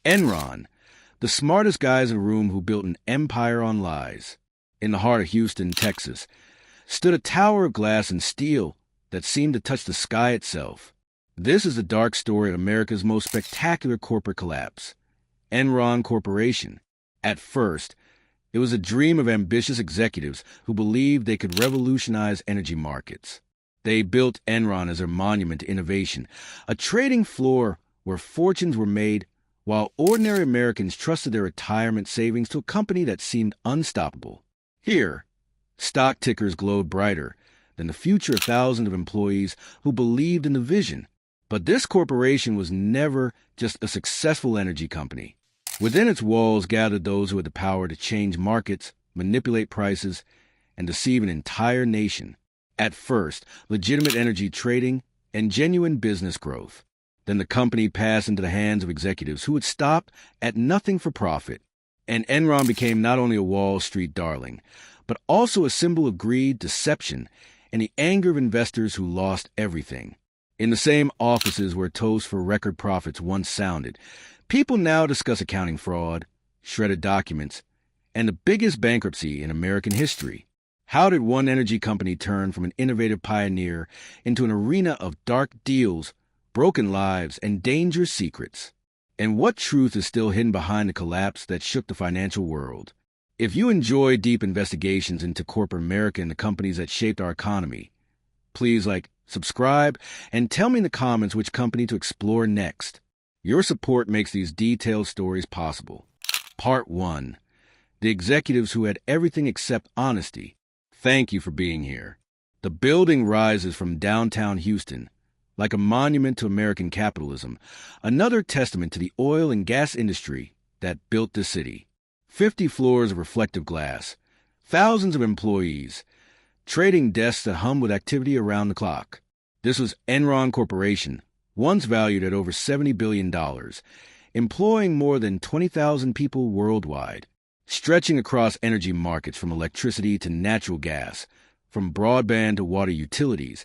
Enron, the smartest guys in the room who built an empire on lies. In the heart of Houston, Texas, stood a tower of glass and steel that seemed to touch the sky itself. This is the dark story of America's most spectacular corporate collapse, Enron Corporation. At first, it was a dream of ambitious executives who believed they could revolutionize energy markets. They built Enron as their monument to innovation, a trading floor where fortunes were made while ordinary Americans trusted their retirement savings to a company that seemed unstoppable. Here, stock tickers glowed brighter than the future of thousands of employees who believed in the vision. But this corporation was never just a successful energy company. Within its walls gathered those who had the power to change markets, manipulate prices, and deceive an entire nation. At first, legitimate energy trading and genuine business growth. Then the company passed into the hands of executives who would stop at nothing for profit. And Enron became not only a Wall Street darling, but also a symbol of greed, deception, and the anger of investors who lost everything. In the same offices where toasts for record profits once sounded, people now discuss accounting fraud, shredded documents, and the biggest bankruptcy in American history. How did one energy company turn from an innovative pioneer into an arena of dark deals, broken lives, and dangerous secrets? And what truth is still hidden behind the collapse that shook the financial world? If you enjoy deep investigations into corporate America and the companies that shaped our economy, please subscribe, and tell me in the comments which company to explore next. Your support makes these detailed stories possible. Part 1. The executives who had everything except honesty. Thank you for being here. The building rises from downtown Houston, like a monument to American capitalism, another testament to the oil and gas industry that built the city. 50 floors of reflective glass, thousands of employees, trading desks that hum with activity around the clock. This was Enron Corporation, once valued at over $70 billion, employing more than 20,000 people worldwide, stretching across energy markets from electricity to natural gas, from broadband to water utilities.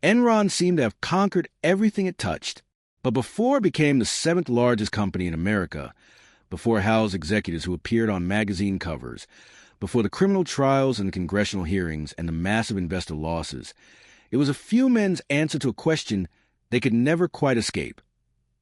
Enron seemed to have conquered everything it touched. But before it became the 7th largest company in America, before it housed executives who appeared on magazine covers, before the criminal trials and the congressional hearings and the massive investor losses, it was a few men's answer to a question they could never quite escape.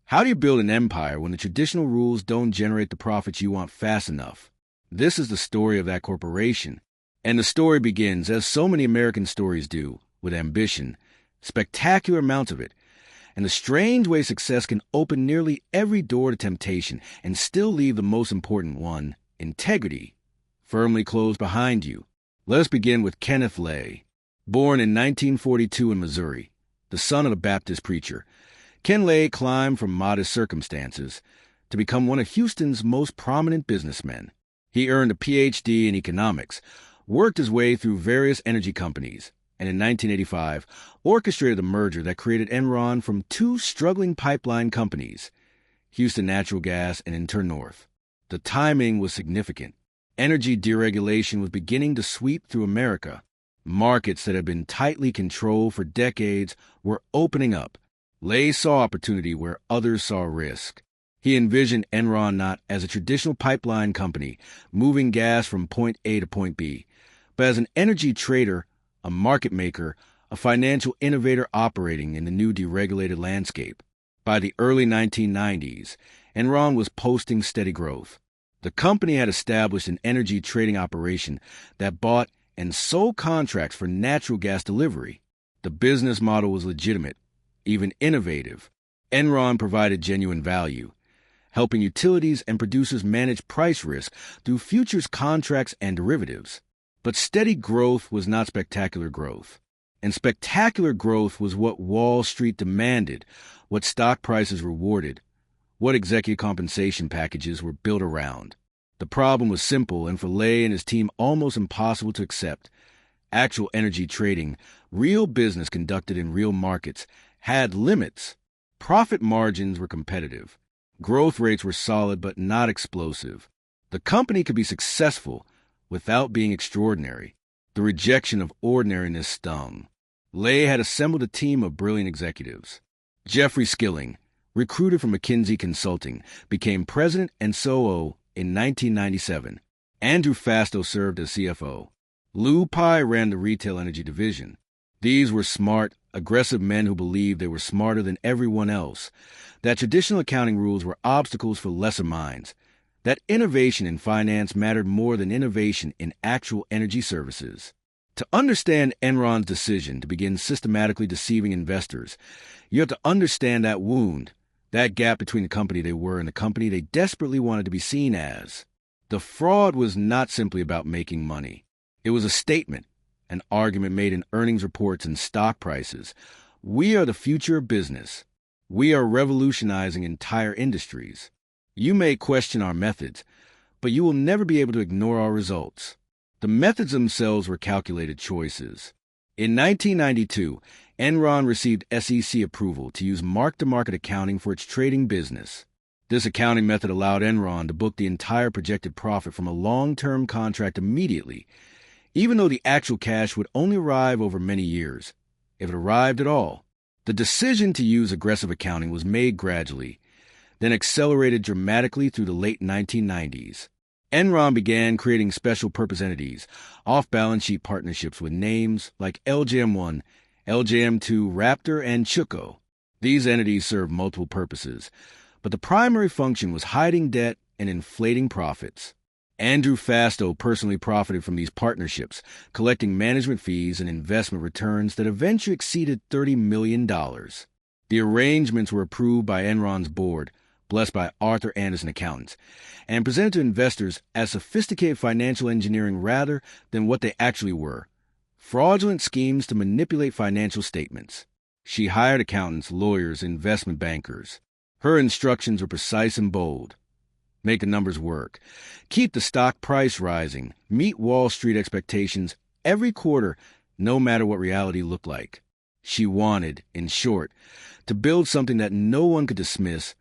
How do you build an empire when the traditional rules don't generate the profits you want fast enough? This is the story of that corporation. And the story begins, as so many American stories do, with ambition, spectacular amounts of it, and the strange way success can open nearly every door to temptation and still leave the most important one, integrity, firmly closed behind you. Let us begin with Kenneth Lay. Born in 1942 in Missouri, the son of a Baptist preacher, Ken Lay climbed from modest circumstances to become one of Houston's most prominent businessmen. He earned a Ph.D. in economics, worked his way through various energy companies, and in 1985 orchestrated the merger that created Enron from two struggling pipeline companies, Houston Natural Gas and Internorth. The timing was significant. Energy deregulation was beginning to sweep through America. Markets that had been tightly controlled for decades were opening up. Lay saw opportunity where others saw risk. He envisioned Enron not as a traditional pipeline company moving gas from point A to point B, but as an energy trader, a market maker, a financial innovator operating in the new deregulated landscape. By the early 1990s, Enron was posting steady growth. The company had established an energy trading operation that bought and sold contracts for natural gas delivery. The business model was legitimate, even innovative. Enron provided genuine value, helping utilities and producers manage price risk through futures contracts and derivatives. But steady growth was not spectacular growth. And spectacular growth was what Wall Street demanded, what stock prices rewarded, what executive compensation packages were built around. The problem was simple and for Lay and his team almost impossible to accept. Actual energy trading, real business conducted in real markets, had limits. Profit margins were competitive. Growth rates were solid but not explosive. The company could be successful without being extraordinary. The rejection of ordinariness stung. Lay had assembled a team of brilliant executives. Jeffrey Skilling, recruited from McKinsey Consulting, became president and COO in 1997. Andrew Fastow served as CFO. Lou Pai ran the retail energy division. These were smart, aggressive men who believed they were smarter than everyone else, that traditional accounting rules were obstacles for lesser minds, that innovation in finance mattered more than innovation in actual energy services. To understand Enron's decision to begin systematically deceiving investors, you have to understand that wound, that gap between the company they were and the company they desperately wanted to be seen as. The fraud was not simply about making money. It was a statement, an argument made in earnings reports and stock prices. We are the future of business. We are revolutionizing entire industries. You may question our methods, but you will never be able to ignore our results. The methods themselves were calculated choices. In 1992, Enron received SEC approval to use mark-to-market accounting for its trading business. This accounting method allowed Enron to book the entire projected profit from a long-term contract immediately, even though the actual cash would only arrive over many years, if it arrived at all. The decision to use aggressive accounting was made gradually, then accelerated dramatically through the late 1990s. Enron began creating special purpose entities, off-balance sheet partnerships with names like LJM1, LJM2, Raptor, and Chuco. These entities served multiple purposes, but the primary function was hiding debt and inflating profits. Andrew Fastow personally profited from these partnerships, collecting management fees and investment returns that eventually exceeded $30 million. The arrangements were approved by Enron's board, blessed by Arthur Andersen accountants, and presented to investors as sophisticated financial engineering rather than what they actually were: fraudulent schemes to manipulate financial statements. She hired accountants, lawyers, investment bankers. Her instructions were precise and bold. Make the numbers work. Keep the stock price rising. Meet Wall Street expectations every quarter, no matter what reality looked like. She wanted, in short, to build something that no one could dismiss,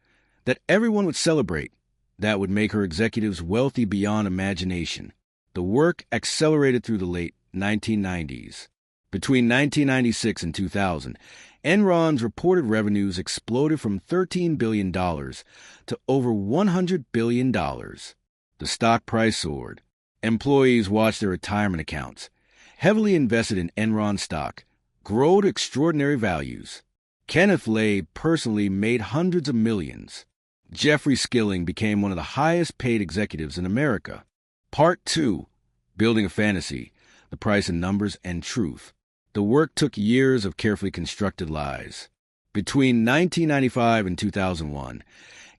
that everyone would celebrate, that would make her executives wealthy beyond imagination. The work accelerated through the late 1990s. Between 1996 and 2000, Enron's reported revenues exploded from $13 billion to over $100 billion. The stock price soared. Employees watched their retirement accounts, heavily invested in Enron stock, grow to extraordinary values. Kenneth Lay personally made hundreds of millions. Jeffrey Skilling became one of the highest-paid executives in America. Part 2, Building a Fantasy, The Price in Numbers and Truth. The work took years of carefully constructed lies. Between 1995 and 2001,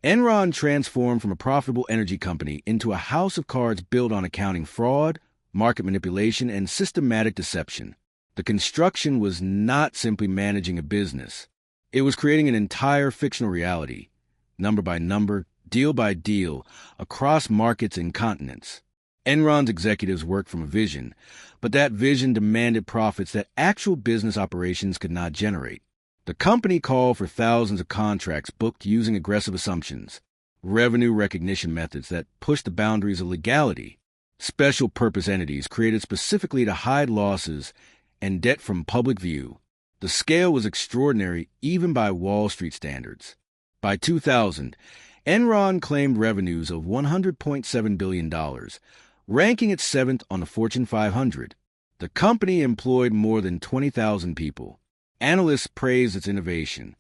Enron transformed from a profitable energy company into a house of cards built on accounting fraud, market manipulation, and systematic deception. The construction was not simply managing a business. It was creating an entire fictional reality, number by number, deal by deal, across markets and continents. Enron's executives worked from a vision, but that vision demanded profits that actual business operations could not generate. The company called for thousands of contracts booked using aggressive assumptions, revenue recognition methods that pushed the boundaries of legality, special purpose entities created specifically to hide losses and debt from public view. The scale was extraordinary even by Wall Street standards. By 2000, Enron claimed revenues of $100.7 billion, ranking it seventh on the Fortune 500. The company employed more than 20,000 people. Analysts praised its innovation.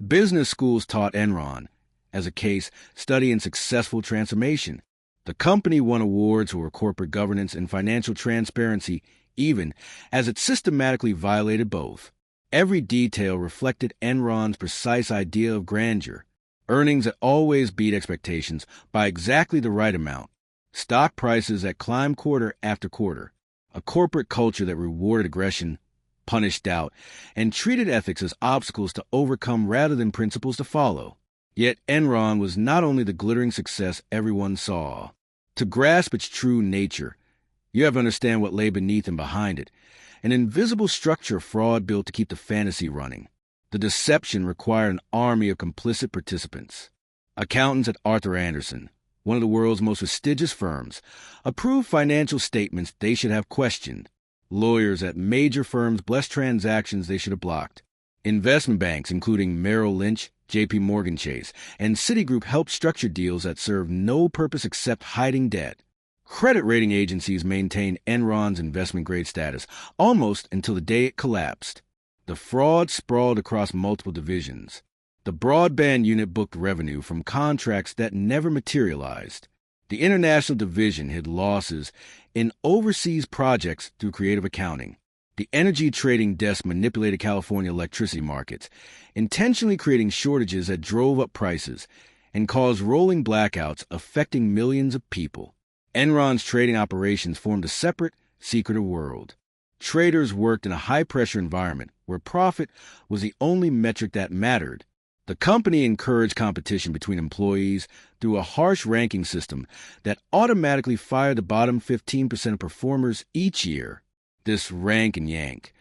Business schools taught Enron, as a case study in successful transformation. The company won awards for corporate governance and financial transparency, even as it systematically violated both. Every detail reflected Enron's precise idea of grandeur. Earnings that always beat expectations by exactly the right amount. Stock prices that climbed quarter after quarter. A corporate culture that rewarded aggression, punished doubt, and treated ethics as obstacles to overcome rather than principles to follow. Yet Enron was not only the glittering success everyone saw. To grasp its true nature, you have to understand what lay beneath and behind it, an invisible structure of fraud built to keep the fantasy running. The deception required an army of complicit participants. Accountants at Arthur Andersen, one of the world's most prestigious firms, approved financial statements they should have questioned. Lawyers at major firms blessed transactions they should have blocked. Investment banks, including Merrill Lynch, J.P. Morgan Chase, and Citigroup helped structure deals that served no purpose except hiding debt. Credit rating agencies maintained Enron's investment-grade status almost until the day it collapsed. The fraud sprawled across multiple divisions. The broadband unit booked revenue from contracts that never materialized. The international division hid losses in overseas projects through creative accounting. The energy trading desk manipulated California electricity markets, intentionally creating shortages that drove up prices and caused rolling blackouts affecting millions of people. Enron's trading operations formed a separate, secretive world. Traders worked in a high-pressure environment where profit was the only metric that mattered. The company encouraged competition between employees through a harsh ranking system that automatically fired the bottom 15% of performers each year. This rank and yank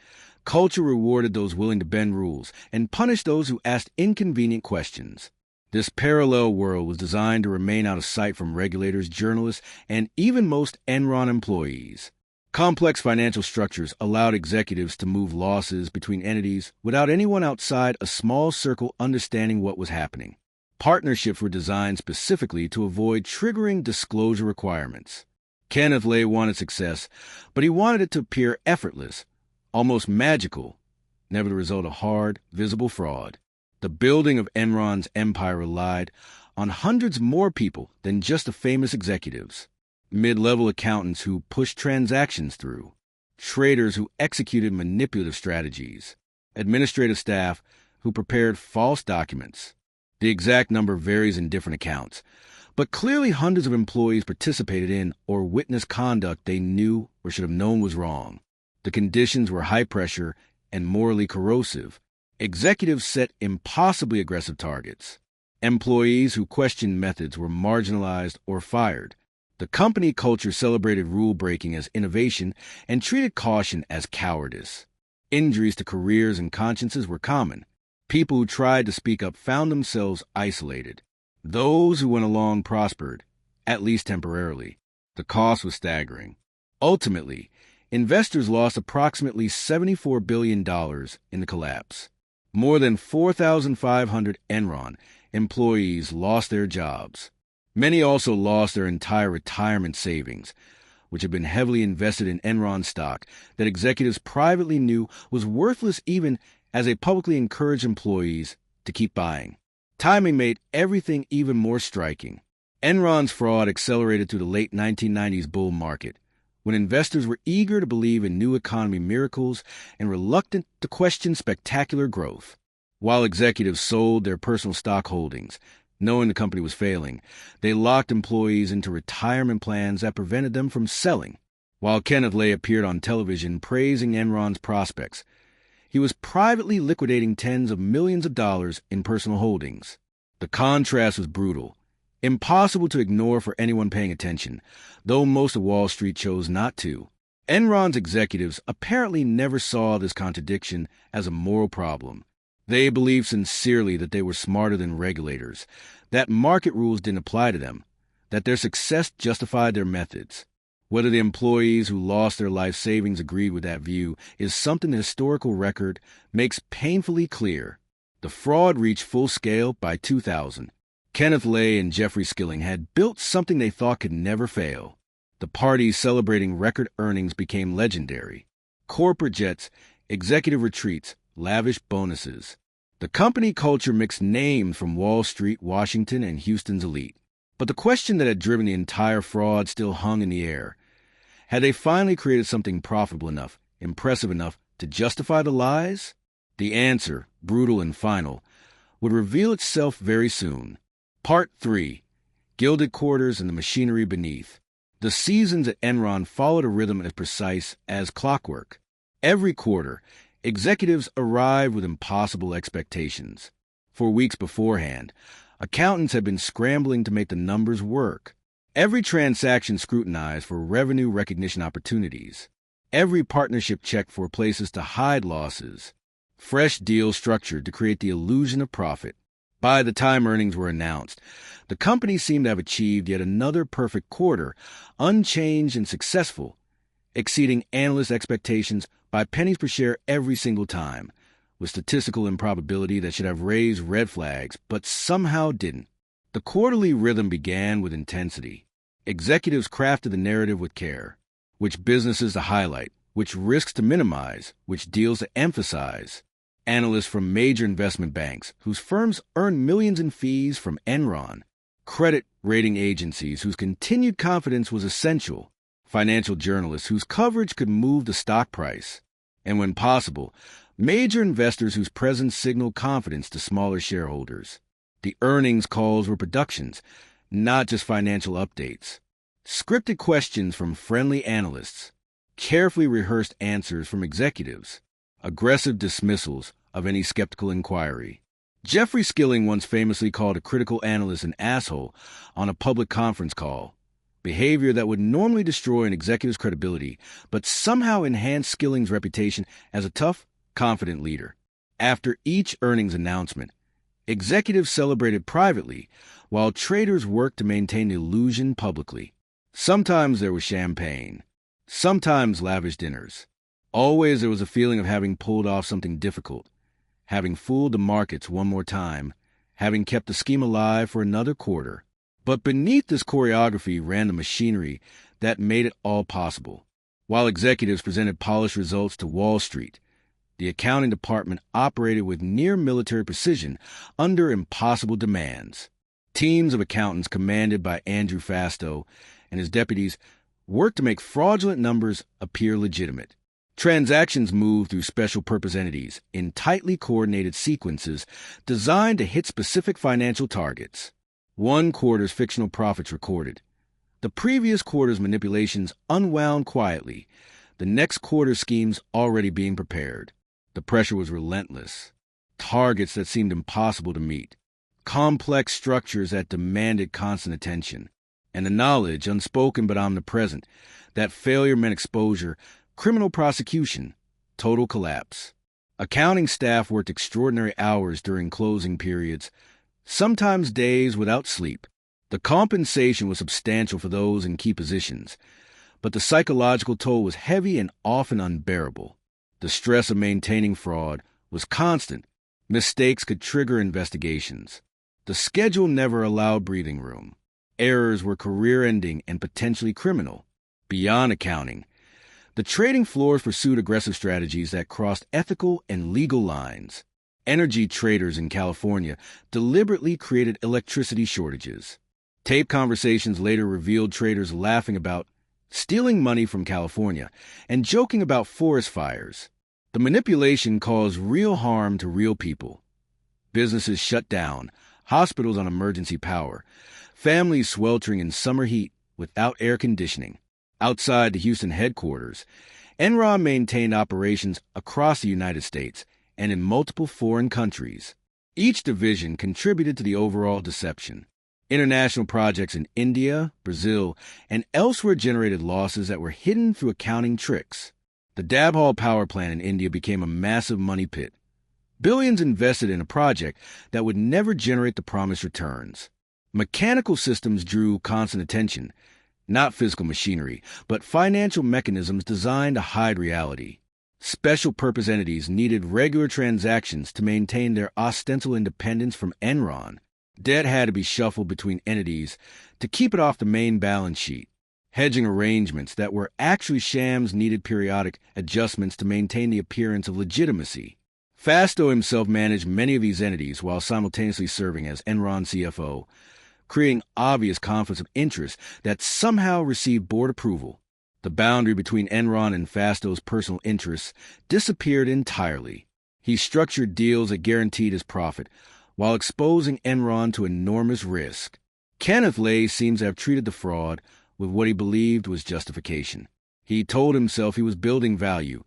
culture rewarded those willing to bend rules and punished those who asked inconvenient questions. This parallel world was designed to remain out of sight from regulators, journalists, and even most Enron employees. Complex financial structures allowed executives to move losses between entities without anyone outside a small circle understanding what was happening. Partnerships were designed specifically to avoid triggering disclosure requirements. Kenneth Lay wanted success, but he wanted it to appear effortless, almost magical, never the result of hard, visible fraud. The building of Enron's empire relied on hundreds more people than just the famous executives. Mid-level accountants who pushed transactions through, traders who executed manipulative strategies, administrative staff who prepared false documents. The exact number varies in different accounts, but clearly hundreds of employees participated in or witnessed conduct they knew or should have known was wrong. The conditions were high pressure and morally corrosive. Executives set impossibly aggressive targets. Employees who questioned methods were marginalized or fired. The company culture celebrated rule-breaking as innovation and treated caution as cowardice. Injuries to careers and consciences were common. People who tried to speak up found themselves isolated. Those who went along prospered, at least temporarily. The cost was staggering. Ultimately, investors lost approximately $74 billion in the collapse. More than 4,500 Enron employees lost their jobs. Many also lost their entire retirement savings, which had been heavily invested in Enron stock that executives privately knew was worthless even as they publicly encouraged employees to keep buying. Timing made everything even more striking. Enron's fraud accelerated through the late 1990s bull market, when investors were eager to believe in new economy miracles and reluctant to question spectacular growth. While executives sold their personal stock holdings, knowing the company was failing, they locked employees into retirement plans that prevented them from selling. While Kenneth Lay appeared on television praising Enron's prospects, he was privately liquidating tens of millions of dollars in personal holdings. The contrast was brutal, impossible to ignore for anyone paying attention, though most of Wall Street chose not to. Enron's executives apparently never saw this contradiction as a moral problem. They believed sincerely that they were smarter than regulators, that market rules didn't apply to them, that their success justified their methods. Whether the employees who lost their life savings agreed with that view is something the historical record makes painfully clear. The fraud reached full scale by 2000. Kenneth Lay and Jeffrey Skilling had built something they thought could never fail. The parties celebrating record earnings became legendary. Corporate jets, executive retreats, lavish bonuses. The company culture mixed names from Wall Street, Washington, and Houston's elite. But the question that had driven the entire fraud still hung in the air. Had they finally created something profitable enough, impressive enough, to justify the lies? The answer, brutal and final, would reveal itself very soon. Part 3. Gilded Quarters and the Machinery Beneath. The seasons at Enron followed a rhythm as precise as clockwork. Every quarter, executives arrived with impossible expectations. For weeks beforehand, accountants had been scrambling to make the numbers work. Every transaction scrutinized for revenue recognition opportunities. Every partnership checked for places to hide losses. Fresh deals structured to create the illusion of profit. By the time earnings were announced, the company seemed to have achieved yet another perfect quarter, unchanged and successful, exceeding analyst expectations by pennies per share every single time, with statistical improbability that should have raised red flags, but somehow didn't. The quarterly rhythm began with intensity. Executives crafted the narrative with care. Which businesses to highlight, which risks to minimize, which deals to emphasize. Analysts from major investment banks, whose firms earn millions in fees from Enron. Credit rating agencies, whose continued confidence was essential. Financial journalists, whose coverage could move the stock price. And when possible, major investors whose presence signaled confidence to smaller shareholders. The earnings calls were productions, not just financial updates. Scripted questions from friendly analysts, carefully rehearsed answers from executives, aggressive dismissals of any skeptical inquiry. Jeffrey Skilling once famously called a critical analyst an asshole on a public conference call, behavior that would normally destroy an executive's credibility, but somehow enhanced Skilling's reputation as a tough, confident leader. After each earnings announcement, executives celebrated privately, while traders worked to maintain the illusion publicly. Sometimes there was champagne, sometimes lavish dinners. Always there was a feeling of having pulled off something difficult, having fooled the markets one more time, having kept the scheme alive for another quarter. But beneath this choreography ran the machinery that made it all possible. While executives presented polished results to Wall Street, the accounting department operated with near military precision under impossible demands. Teams of accountants commanded by Andrew Fastow and his deputies worked to make fraudulent numbers appear legitimate. Transactions moved through special purpose entities in tightly coordinated sequences designed to hit specific financial targets. One quarter's fictional profits recorded. The previous quarter's manipulations unwound quietly, the next quarter's schemes already being prepared. The pressure was relentless. Targets that seemed impossible to meet. Complex structures that demanded constant attention. And the knowledge, unspoken but omnipresent, that failure meant exposure, criminal prosecution, total collapse. Accounting staff worked extraordinary hours during closing periods, sometimes days without sleep. The compensation was substantial for those in key positions, but the psychological toll was heavy and often unbearable. The stress of maintaining fraud was constant. Mistakes could trigger investigations. The schedule never allowed breathing room. Errors were career-ending and potentially criminal. Beyond accounting, the trading floors pursued aggressive strategies that crossed ethical and legal lines. Energy traders in California deliberately created electricity shortages. Tape conversations later revealed traders laughing about stealing money from California and joking about forest fires. The manipulation caused real harm to real people. Businesses shut down, hospitals on emergency power, families sweltering in summer heat without air conditioning. Outside the Houston headquarters, Enron maintained operations across the United States and in multiple foreign countries. Each division contributed to the overall deception. International projects in India, Brazil, and elsewhere generated losses that were hidden through accounting tricks. The Dabhol power plant in India became a massive money pit. Billions invested in a project that would never generate the promised returns. Mechanical systems drew constant attention, not physical machinery, but financial mechanisms designed to hide reality. Special purpose entities needed regular transactions to maintain their ostensible independence from Enron. Debt had to be shuffled between entities to keep it off the main balance sheet. Hedging arrangements that were actually shams needed periodic adjustments to maintain the appearance of legitimacy. Fastow himself managed many of these entities while simultaneously serving as Enron CFO, creating obvious conflicts of interest that somehow received board approval. The boundary between Enron and Fastow's personal interests disappeared entirely. He structured deals that guaranteed his profit, while exposing Enron to enormous risk. Kenneth Lay seems to have treated the fraud with what he believed was justification. He told himself he was building value,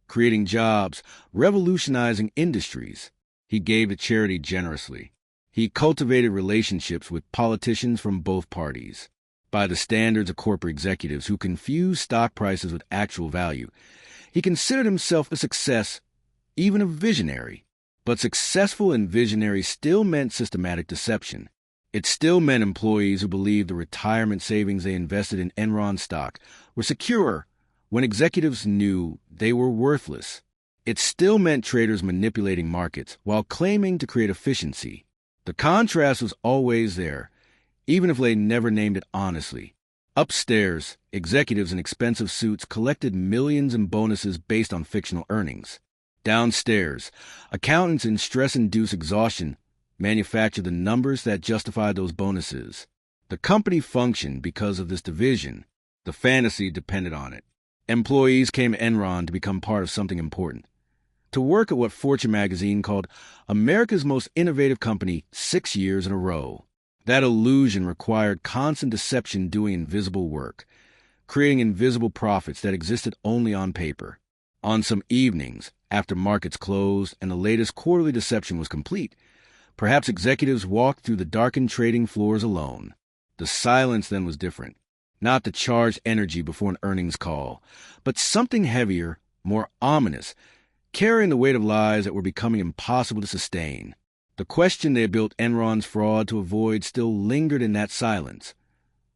creating jobs, revolutionizing industries. He gave to charity generously. He cultivated relationships with politicians from both parties. By the standards of corporate executives who confuse stock prices with actual value, he considered himself a success, even a visionary. But successful and visionary still meant systematic deception. It still meant employees who believed the retirement savings they invested in Enron stock were secure when executives knew they were worthless. It still meant traders manipulating markets while claiming to create efficiency. The contrast was always there, even if they never named it honestly. Upstairs, executives in expensive suits collected millions in bonuses based on fictional earnings. Downstairs, accountants in stress-induced exhaustion manufactured the numbers that justified those bonuses. The company functioned because of this division. The fantasy depended on it. Employees came to Enron to become part of something important, to work at what Fortune magazine called America's most innovative company 6 years in a row. That illusion required constant deception doing invisible work, creating invisible profits that existed only on paper. On some evenings, after markets closed and the latest quarterly deception was complete, perhaps executives walked through the darkened trading floors alone. The silence then was different. Not the charged energy before an earnings call, but something heavier, more ominous, carrying the weight of lies that were becoming impossible to sustain. The question they had built Enron's fraud to avoid still lingered in that silence.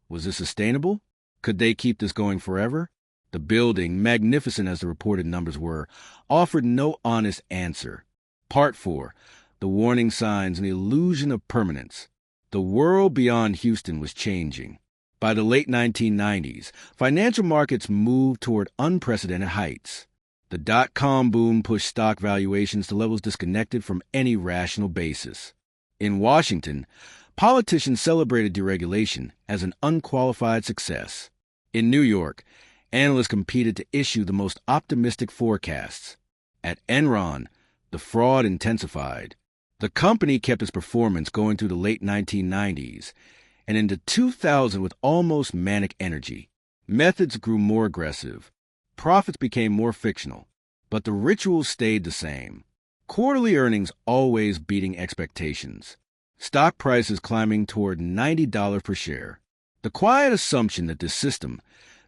Was this sustainable? Could they keep this going forever? The building, magnificent as the reported numbers were, offered no honest answer. Part 4. The warning signs and the illusion of permanence. The world beyond Houston was changing. By the late 1990s, financial markets moved toward unprecedented heights. The dot-com boom pushed stock valuations to levels disconnected from any rational basis. In Washington, politicians celebrated deregulation as an unqualified success. In New York, analysts competed to issue the most optimistic forecasts. At Enron, the fraud intensified. The company kept its performance going through the late 1990s and into 2000 with almost manic energy. Methods grew more aggressive. Profits became more fictional, but the rituals stayed the same. Quarterly earnings always beating expectations. Stock prices climbing toward $90 per share. The quiet assumption that this system,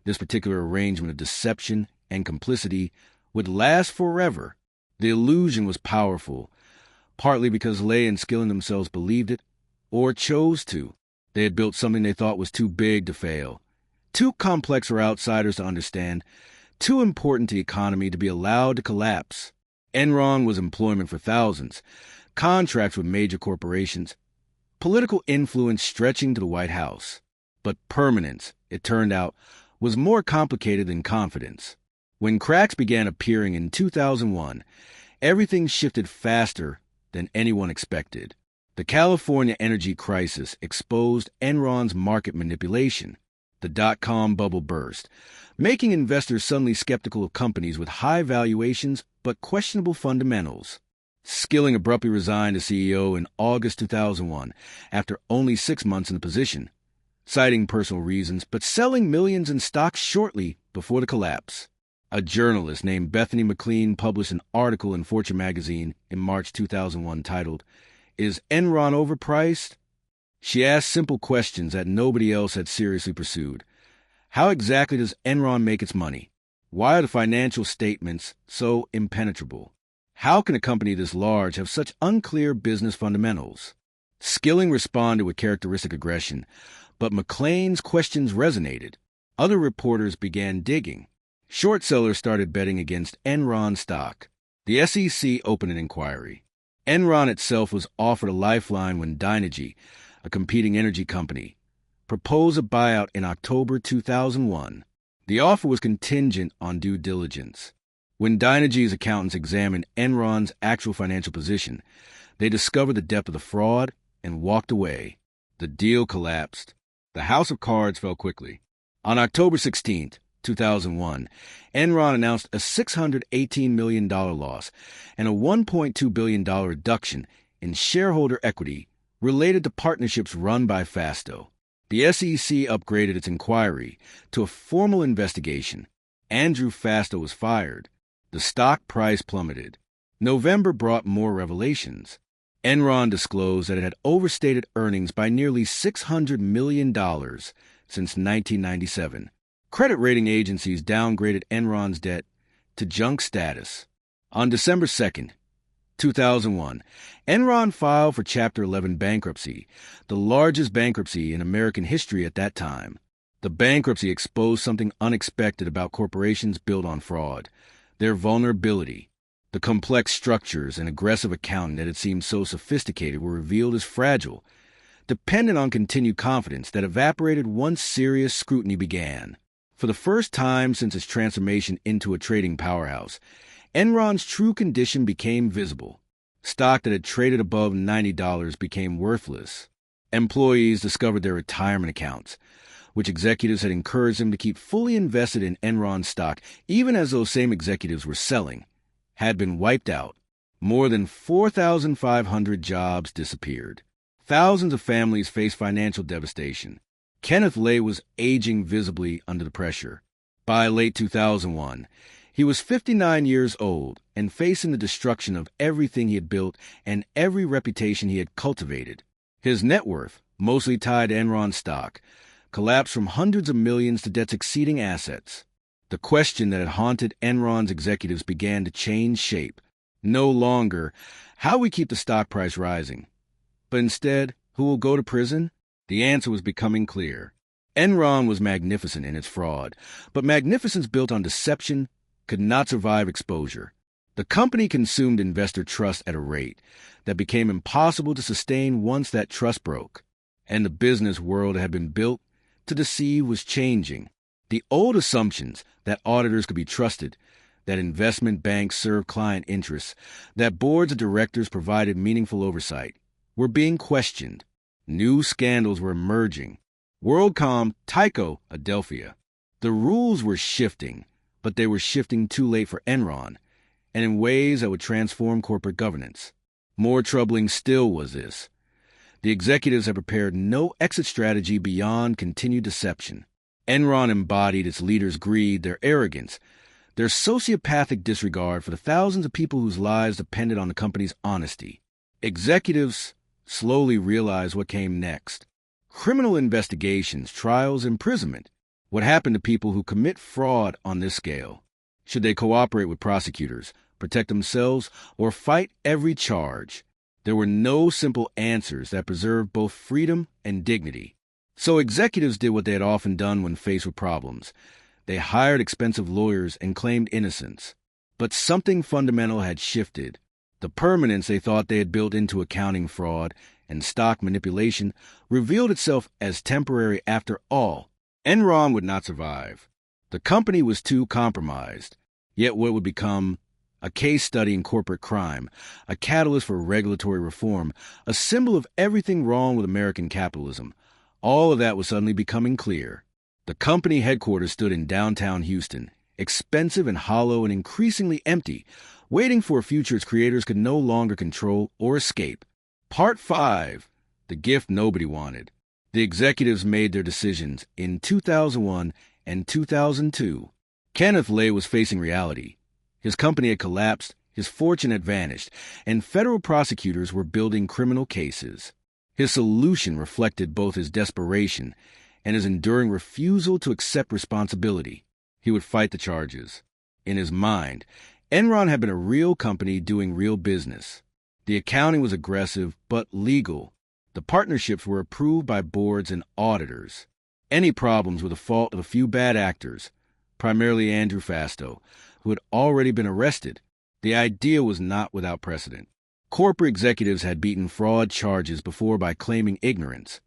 this particular arrangement of deception and complicity, would last forever. The illusion was powerful, partly because Lay and Skilling themselves believed it, or chose to. They had built something they thought was too big to fail, too complex for outsiders to understand, too important to the economy to be allowed to collapse. Enron was employment for thousands, contracts with major corporations, political influence stretching to the White House. But permanence, it turned out, was more complicated than confidence. When cracks began appearing in 2001, everything shifted faster than anyone expected. The California energy crisis exposed Enron's market manipulation. The dot-com bubble burst, making investors suddenly skeptical of companies with high valuations but questionable fundamentals. Skilling abruptly resigned as CEO in August 2001 after only 6 months in the position, citing personal reasons but selling millions in stocks shortly before the collapse. A journalist named Bethany McLean published an article in Fortune magazine in March 2001 titled, "Is Enron Overpriced?" She asked simple questions that nobody else had seriously pursued. How exactly does Enron make its money? Why are the financial statements so impenetrable? How can a company this large have such unclear business fundamentals? Skilling responded with characteristic aggression, but McLean's questions resonated. Other reporters began digging. Short sellers started betting against Enron stock. The SEC opened an inquiry. Enron itself was offered a lifeline when Dynegy, a competing energy company, proposed a buyout in October 2001. The offer was contingent on due diligence. When Dynegy's accountants examined Enron's actual financial position, they discovered the depth of the fraud and walked away. The deal collapsed. The house of cards fell quickly. On October 16, 2001, Enron announced a $618 million loss and a $1.2 billion reduction in shareholder equity related to partnerships run by Fasto. The SEC upgraded its inquiry to a formal investigation. Andrew Fasto was fired. The stock price plummeted. November brought more revelations. Enron disclosed that it had overstated earnings by nearly $600 million since 1997. Credit rating agencies downgraded Enron's debt to junk status. On December 2nd, 2001, Enron filed for Chapter 11 bankruptcy, the largest bankruptcy in American history at that time. The bankruptcy exposed something unexpected about corporations built on fraud, their vulnerability. The complex structures and aggressive accounting that had seemed so sophisticated were revealed as fragile, dependent on continued confidence that evaporated once serious scrutiny began. For the first time since its transformation into a trading powerhouse, Enron's true condition became visible. Stock that had traded above $90 became worthless. Employees discovered their retirement accounts, which executives had encouraged them to keep fully invested in Enron stock, even as those same executives were selling, had been wiped out. More than 4,500 jobs disappeared. Thousands of families faced financial devastation. Kenneth Lay was aging visibly under the pressure. By late 2001, he was 59 years old and facing the destruction of everything he had built and every reputation he had cultivated. His net worth, mostly tied to Enron stock, collapsed from hundreds of millions to debts exceeding assets. The question that had haunted Enron's executives began to change shape. No longer, how we keep the stock price rising, but instead, who will go to prison? The answer was becoming clear. Enron was magnificent in its fraud, but magnificence built on deception could not survive exposure. The company consumed investor trust at a rate that became impossible to sustain once that trust broke, and the business world that had been built to deceive was changing. The old assumptions that auditors could be trusted, that investment banks served client interests, that boards of directors provided meaningful oversight, were being questioned. New scandals were emerging. WorldCom, Tyco, Adelphia. The rules were shifting, but they were shifting too late for Enron, and in ways that would transform corporate governance. More troubling still was this. The executives had prepared no exit strategy beyond continued deception. Enron embodied its leaders' greed, their arrogance, their sociopathic disregard for the thousands of people whose lives depended on the company's honesty. Executives slowly realized what came next. Criminal investigations, trials, imprisonment. What happened to people who commit fraud on this scale? Should they cooperate with prosecutors, protect themselves, or fight every charge? There were no simple answers that preserved both freedom and dignity. So executives did what they had often done when faced with problems. They hired expensive lawyers and claimed innocence. But something fundamental had shifted. The permanence they thought they had built into accounting fraud and stock manipulation revealed itself as temporary after all. Enron would not survive. The company was too compromised. Yet what would become a case study in corporate crime, a catalyst for regulatory reform, a symbol of everything wrong with American capitalism, all of that was suddenly becoming clear. The company headquarters stood in downtown Houston, expensive and hollow and increasingly empty, waiting for a future its creators could no longer control or escape. Part 5. The gift nobody wanted. The executives made their decisions in 2001 and 2002. Kenneth Lay was facing reality. His company had collapsed, his fortune had vanished, and federal prosecutors were building criminal cases. His solution reflected both his desperation and his enduring refusal to accept responsibility. He would fight the charges. In his mind, Enron had been a real company doing real business. The accounting was aggressive but legal. The partnerships were approved by boards and auditors. Any problems were the fault of a few bad actors, primarily Andrew Fastow, who had already been arrested. The idea was not without precedent. Corporate executives had beaten fraud charges before by claiming ignorance,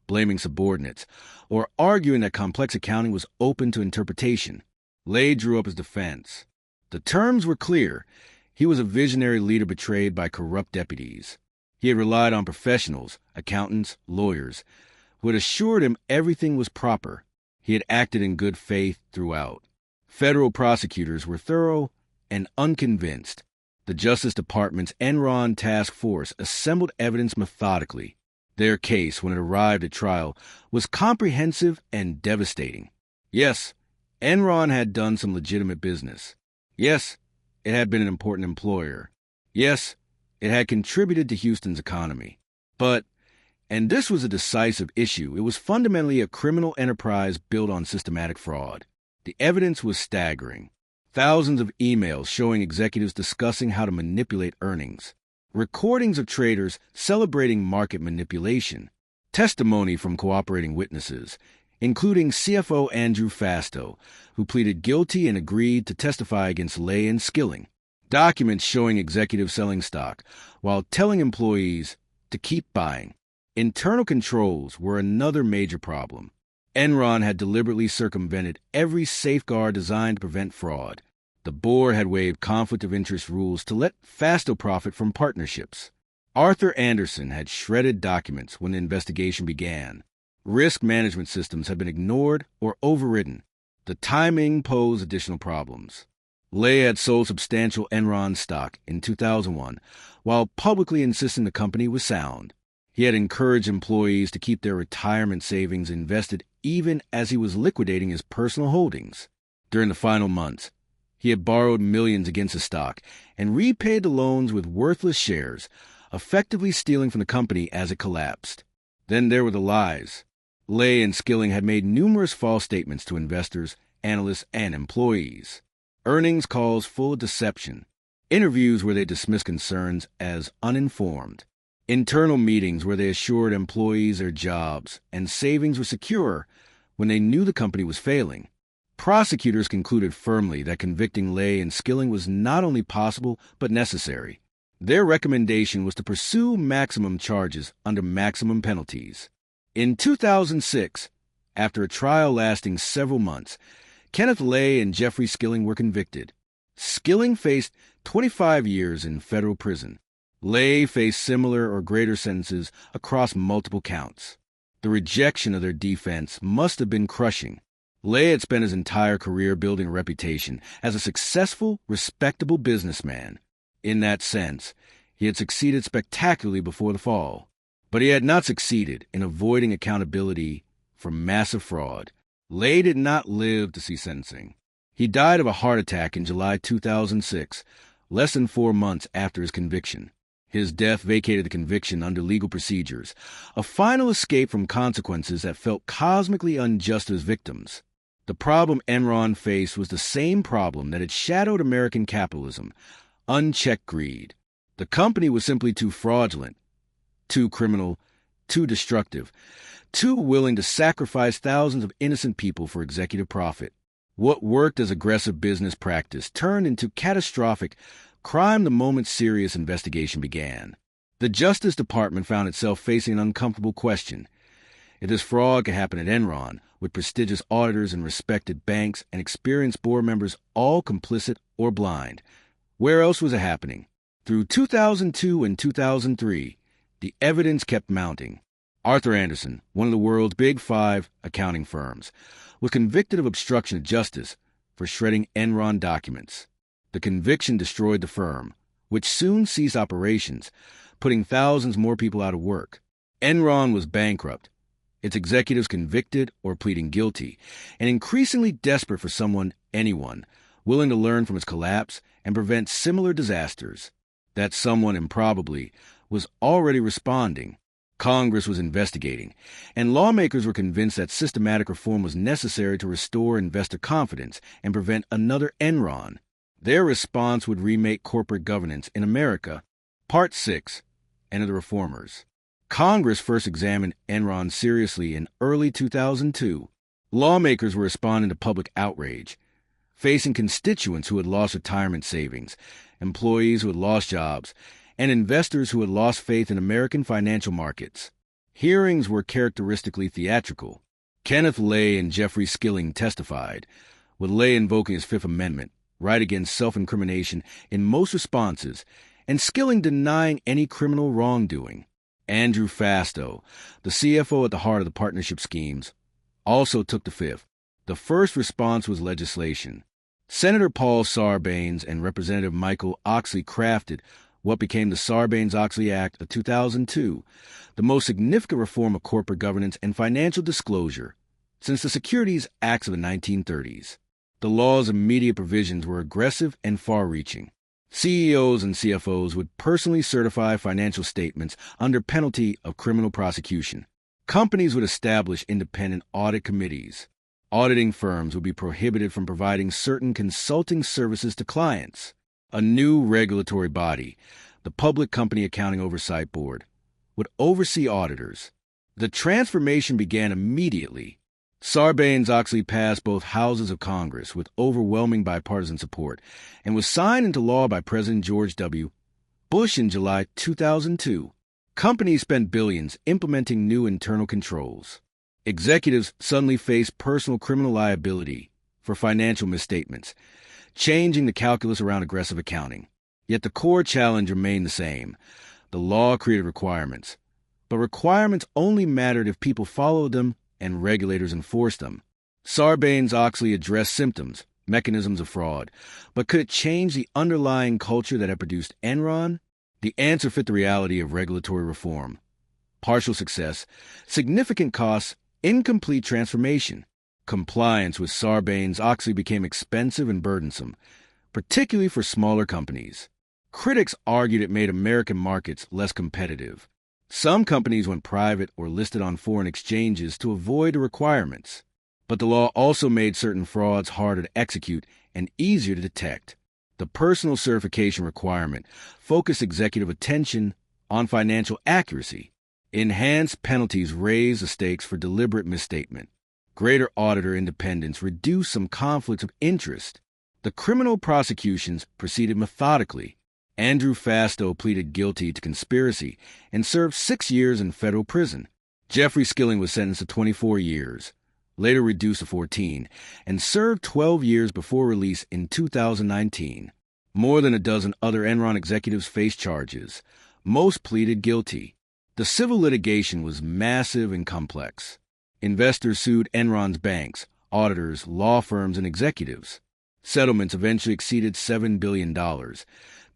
blaming subordinates, or arguing that complex accounting was open to interpretation. Lay drew up his defense. The terms were clear. He was a visionary leader betrayed by corrupt deputies. He had relied on professionals, accountants, lawyers, who had assured him everything was proper. He had acted in good faith throughout. Federal prosecutors were thorough and unconvinced. The Justice Department's Enron Task Force assembled evidence methodically. Their case, when it arrived at trial, was comprehensive and devastating. Yes, Enron had done some legitimate business. Yes, it had been an important employer. Yes, it had contributed to Houston's economy. But, and this was a decisive issue, it was fundamentally a criminal enterprise built on systematic fraud. The evidence was staggering. Thousands of emails showing executives discussing how to manipulate earnings. Recordings of traders celebrating market manipulation. Testimony from cooperating witnesses, including CFO Andrew Fastow, who pleaded guilty and agreed to testify against Lay and Skilling. documents showing executives selling stock while telling employees to keep buying. Internal controls were another major problem. Enron had deliberately circumvented every safeguard designed to prevent fraud. The board had waived conflict of interest rules to let Fasto profit from partnerships. Arthur Andersen had shredded documents when the investigation began. Risk management systems had been ignored or overridden. The timing posed additional problems. Lay had sold substantial Enron stock in 2001 while publicly insisting the company was sound. He had encouraged employees to keep their retirement savings invested even as he was liquidating his personal holdings. During the final months, he had borrowed millions against the stock and repaid the loans with worthless shares, effectively stealing from the company as it collapsed. Then there were the lies. Lay and Skilling had made numerous false statements to investors, analysts, and employees. Earnings calls full of deception. Interviews where they dismissed concerns as uninformed. Internal meetings where they assured employees their jobs and savings were secure when they knew the company was failing. Prosecutors concluded firmly that convicting Lay and Skilling was not only possible but necessary. Their recommendation was to pursue maximum charges under maximum penalties. In 2006, after a trial lasting several months, Kenneth Lay and Jeffrey Skilling were convicted. Skilling faced 25 years in federal prison. Lay faced similar or greater sentences across multiple counts. The rejection of their defense must have been crushing. Lay had spent his entire career building a reputation as a successful, respectable businessman. In that sense, he had succeeded spectacularly before the fall. But he had not succeeded in avoiding accountability for massive fraud. Lay did not live to see sentencing. He died of a heart attack in July 2006, less than 4 months after his conviction. His death vacated the conviction under legal procedures, a final escape from consequences that felt cosmically unjust to his victims. The problem Enron faced was the same problem that had shadowed American capitalism: unchecked greed. The company was simply too fraudulent, too criminal, too destructive, too willing to sacrifice thousands of innocent people for executive profit. What worked as aggressive business practice turned into catastrophic crime the moment serious investigation began. The Justice Department found itself facing an uncomfortable question. If this fraud could happen at Enron, with prestigious auditors and respected banks and experienced board members all complicit or blind, where else was it happening? Through 2002 and 2003, the evidence kept mounting. Arthur Andersen, one of the world's big 5 accounting firms, was convicted of obstruction of justice for shredding Enron documents. The conviction destroyed the firm, which soon ceased operations, putting thousands more people out of work. Enron was bankrupt, its executives convicted or pleading guilty, and increasingly desperate for anyone, willing to learn from its collapse and prevent similar disasters. That someone, improbably, was already responding. Congress was investigating, and lawmakers were convinced that systematic reform was necessary to restore investor confidence and prevent another Enron. Their response would remake corporate governance in America. Part 6. Enter the Reformers. Congress first examined Enron seriously in early 2002. Lawmakers were responding to public outrage, facing constituents who had lost retirement savings, employees who had lost jobs, and investors who had lost faith in American financial markets. Hearings were characteristically theatrical. Kenneth Lay and Jeffrey Skilling testified, with Lay invoking his Fifth Amendment, right against self-incrimination in most responses, and Skilling denying any criminal wrongdoing. Andrew Fasto, the CFO at the heart of the partnership schemes, also took the fifth. The first response was legislation. Senator Paul Sarbanes and Representative Michael Oxley crafted what became the Sarbanes-Oxley Act of 2002, the most significant reform of corporate governance and financial disclosure since the Securities Acts of the 1930s. The law's immediate provisions were aggressive and far-reaching. CEOs and CFOs would personally certify financial statements under penalty of criminal prosecution. Companies would establish independent audit committees. Auditing firms would be prohibited from providing certain consulting services to clients. A new regulatory body, the Public Company Accounting Oversight Board, would oversee auditors. The transformation began immediately. Sarbanes-Oxley passed both houses of Congress with overwhelming bipartisan support and was signed into law by President George W. Bush in July 2002. Companies spent billions implementing new internal controls. Executives suddenly faced personal criminal liability for financial misstatements, changing the calculus around aggressive accounting. Yet the core challenge remained the same. The law created requirements, but requirements only mattered if people followed them and regulators enforced them. Sarbanes-Oxley addressed symptoms, mechanisms of fraud, but could it change the underlying culture that had produced Enron? The answer fit the reality of regulatory reform. Partial success, significant costs, incomplete transformation. Compliance with Sarbanes-Oxley became expensive and burdensome, particularly for smaller companies. Critics argued it made American markets less competitive. Some companies went private or listed on foreign exchanges to avoid the requirements. But the law also made certain frauds harder to execute and easier to detect. The personal certification requirement focused executive attention on financial accuracy. Enhanced penalties raised the stakes for deliberate misstatement. Greater auditor independence reduced some conflicts of interest. The criminal prosecutions proceeded methodically. Andrew Fastow pleaded guilty to conspiracy and served 6 years in federal prison. Jeffrey Skilling was sentenced to 24 years, later reduced to 14, and served 12 years before release in 2019. More than a dozen other Enron executives faced charges. Most pleaded guilty. The civil litigation was massive and complex. Investors sued Enron's banks, auditors, law firms, and executives. Settlements eventually exceeded $7 billion,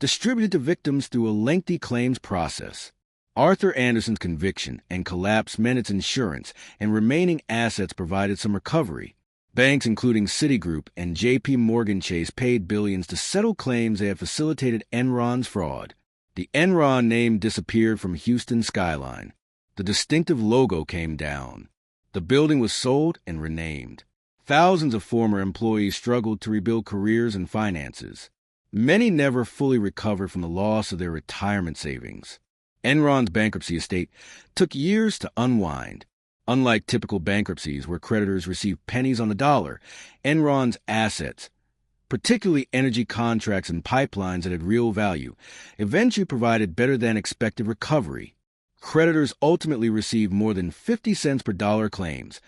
distributed to victims through a lengthy claims process. Arthur Andersen's conviction and collapse meant its insurance and remaining assets provided some recovery. Banks including Citigroup and J.P. Morgan Chase paid billions to settle claims they had facilitated Enron's fraud. The Enron name disappeared from Houston's skyline. The distinctive logo came down. The building was sold and renamed. Thousands of former employees struggled to rebuild careers and finances. Many never fully recovered from the loss of their retirement savings. Enron's bankruptcy estate took years to unwind. Unlike typical bankruptcies where creditors received pennies on the dollar, Enron's assets, particularly energy contracts and pipelines that had real value, eventually provided better-than-expected recovery. Creditors ultimately received more than 50 cents per dollar claims,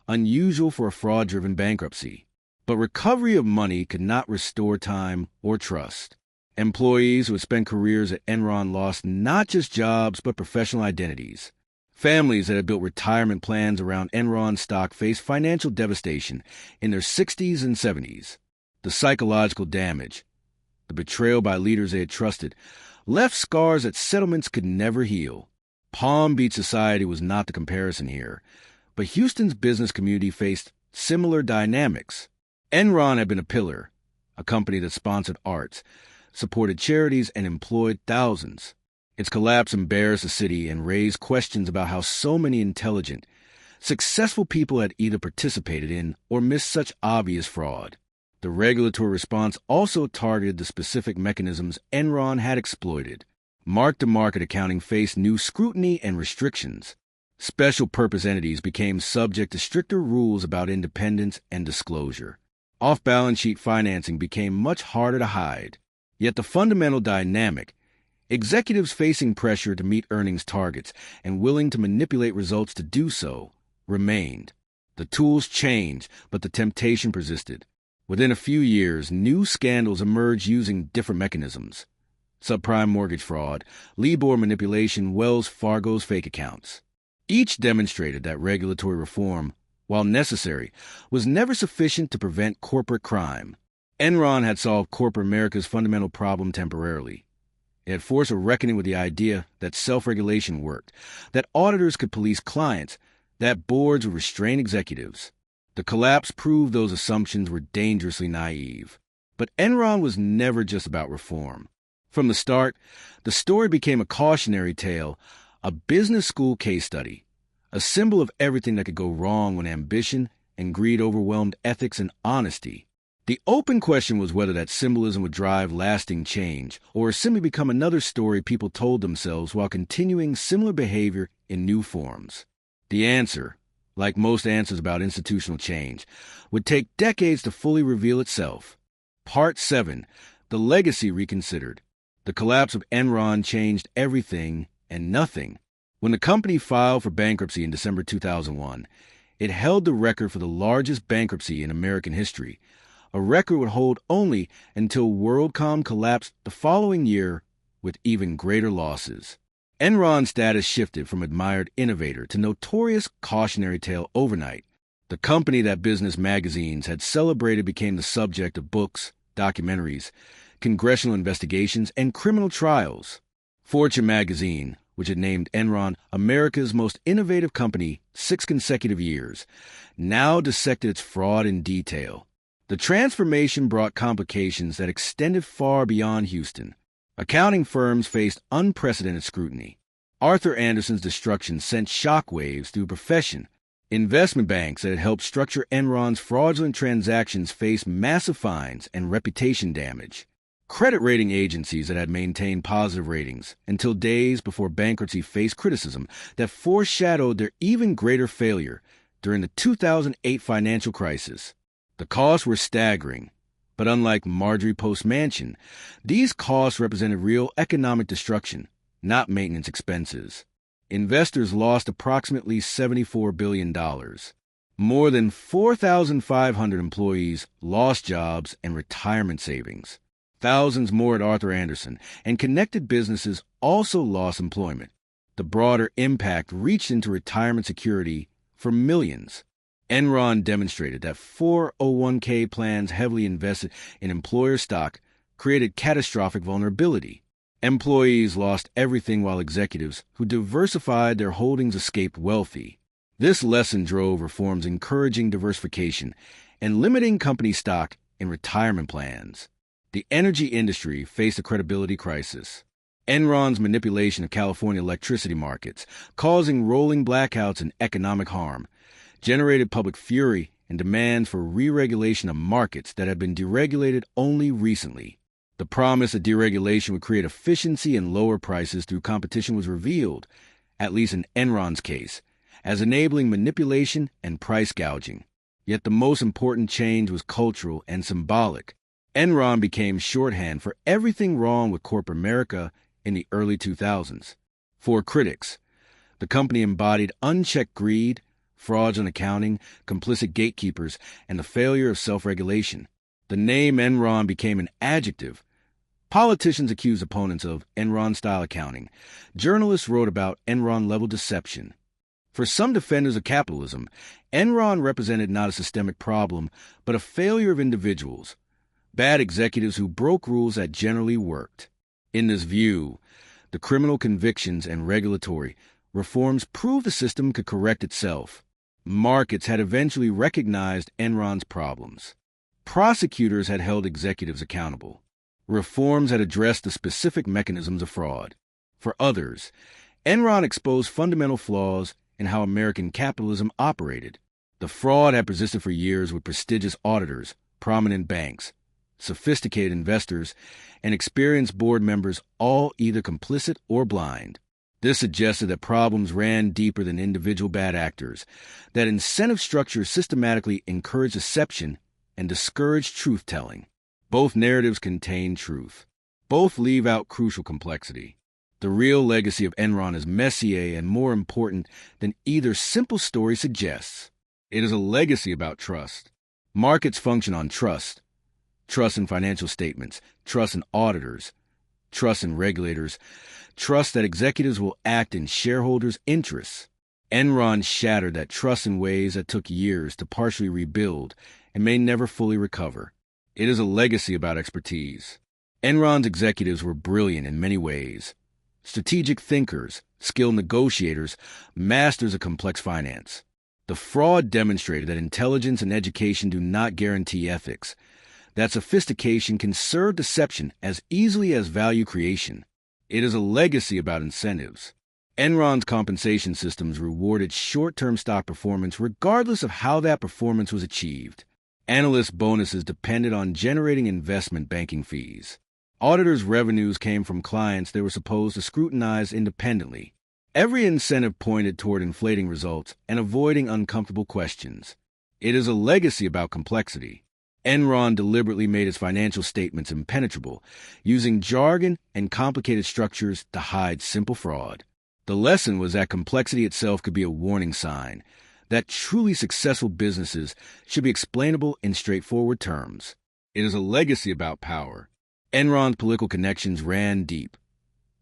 unusual for a fraud-driven bankruptcy. But recovery of money could not restore time or trust. Employees who had spent careers at Enron lost not just jobs but professional identities. Families that had built retirement plans around Enron stock faced financial devastation in their 60s and 70s. The psychological damage, the betrayal by leaders they had trusted, left scars that settlements could never heal. Palm Beach society was not the comparison here, but Houston's business community faced similar dynamics. Enron had been a pillar, a company that sponsored arts, supported charities, and employed thousands. Its collapse embarrassed the city and raised questions about how so many intelligent, successful people had either participated in or missed such obvious fraud. The regulatory response also targeted the specific mechanisms Enron had exploited. Mark-to-market accounting faced new scrutiny and restrictions. Special purpose entities became subject to stricter rules about independence and disclosure. Off-balance sheet financing became much harder to hide. Yet the fundamental dynamic, executives facing pressure to meet earnings targets and willing to manipulate results to do so, remained. The tools changed, but the temptation persisted. Within a few years, new scandals emerged using different mechanisms. Subprime mortgage fraud, LIBOR manipulation, Wells Fargo's fake accounts. Each demonstrated that regulatory reform, while necessary, was never sufficient to prevent corporate crime. Enron had solved corporate America's fundamental problem temporarily. It had forced a reckoning with the idea that self-regulation worked, that auditors could police clients, that boards would restrain executives. The collapse proved those assumptions were dangerously naive. But Enron was never just about reform. From the start, the story became a cautionary tale, a business school case study, a symbol of everything that could go wrong when ambition and greed overwhelmed ethics and honesty. The open question was whether that symbolism would drive lasting change or simply become another story people told themselves while continuing similar behavior in new forms. The answer, like most answers about institutional change, would take decades to fully reveal itself. Part 7. The Legacy Reconsidered. The collapse of Enron changed everything and nothing. When the company filed for bankruptcy in December 2001, it held the record for the largest bankruptcy in American history, a record would hold only until WorldCom collapsed the following year with even greater losses. Enron's status shifted from admired innovator to notorious cautionary tale overnight. The company that business magazines had celebrated became the subject of books, documentaries, congressional investigations, and criminal trials. Fortune magazine, which had named Enron America's most innovative company 6 consecutive years, now dissected its fraud in detail. The transformation brought complications that extended far beyond Houston. Accounting firms faced unprecedented scrutiny. Arthur Andersen's destruction sent shockwaves through the profession. Investment banks that had helped structure Enron's fraudulent transactions faced massive fines and reputation damage. Credit rating agencies that had maintained positive ratings until days before bankruptcy faced criticism that foreshadowed their even greater failure during the 2008 financial crisis. The costs were staggering, but unlike Marjorie Post's mansion, these costs represented real economic destruction, not maintenance expenses. Investors lost approximately $74 billion. More than 4,500 employees lost jobs and retirement savings. Thousands more at Arthur Andersen and connected businesses also lost employment. The broader impact reached into retirement security for millions. Enron demonstrated that 401k plans heavily invested in employer stock created catastrophic vulnerability. Employees lost everything while executives who diversified their holdings escaped wealthy. This lesson drove reforms encouraging diversification and limiting company stock in retirement plans. The energy industry faced a credibility crisis. Enron's manipulation of California electricity markets, causing rolling blackouts and economic harm, generated public fury and demands for re-regulation of markets that had been deregulated only recently. The promise that deregulation would create efficiency and lower prices through competition was revealed, at least in Enron's case, as enabling manipulation and price gouging. Yet the most important change was cultural and symbolic. Enron became shorthand for everything wrong with corporate America in the early 2000s. For critics, the company embodied unchecked greed, fraudulent accounting, complicit gatekeepers, and the failure of self-regulation. The name Enron became an adjective. Politicians accused opponents of Enron-style accounting. Journalists wrote about Enron-level deception. For some defenders of capitalism, Enron represented not a systemic problem, but a failure of individuals, bad executives who broke rules that generally worked. In this view, the criminal convictions and regulatory reforms proved the system could correct itself. Markets had eventually recognized Enron's problems. Prosecutors had held executives accountable. Reforms had addressed the specific mechanisms of fraud. For others, Enron exposed fundamental flaws in how American capitalism operated. The fraud had persisted for years with prestigious auditors, prominent banks, sophisticated investors, and experienced board members all either complicit or blind. This suggested that problems ran deeper than individual bad actors, that incentive structures systematically encouraged deception and discouraged truth-telling. Both narratives contain truth. Both leave out crucial complexity. The real legacy of Enron is messier and more important than either simple story suggests. It is a legacy about trust. Markets function on trust. Trust in financial statements, trust in auditors, trust in regulators, trust that executives will act in shareholders' interests. Enron shattered that trust in ways that took years to partially rebuild and may never fully recover. It is a legacy about expertise. Enron's executives were brilliant in many ways. Strategic thinkers, skilled negotiators, masters of complex finance. The fraud demonstrated that intelligence and education do not guarantee ethics, that sophistication can serve deception as easily as value creation. It is a legacy about incentives. Enron's compensation systems rewarded short-term stock performance regardless of how that performance was achieved. Analyst bonuses depended on generating investment banking fees. Auditors' revenues came from clients they were supposed to scrutinize independently. Every incentive pointed toward inflating results and avoiding uncomfortable questions. It is a legacy about complexity. Enron deliberately made its financial statements impenetrable, using jargon and complicated structures to hide simple fraud. The lesson was that complexity itself could be a warning sign, that truly successful businesses should be explainable in straightforward terms. It is a legacy about power. Enron's political connections ran deep.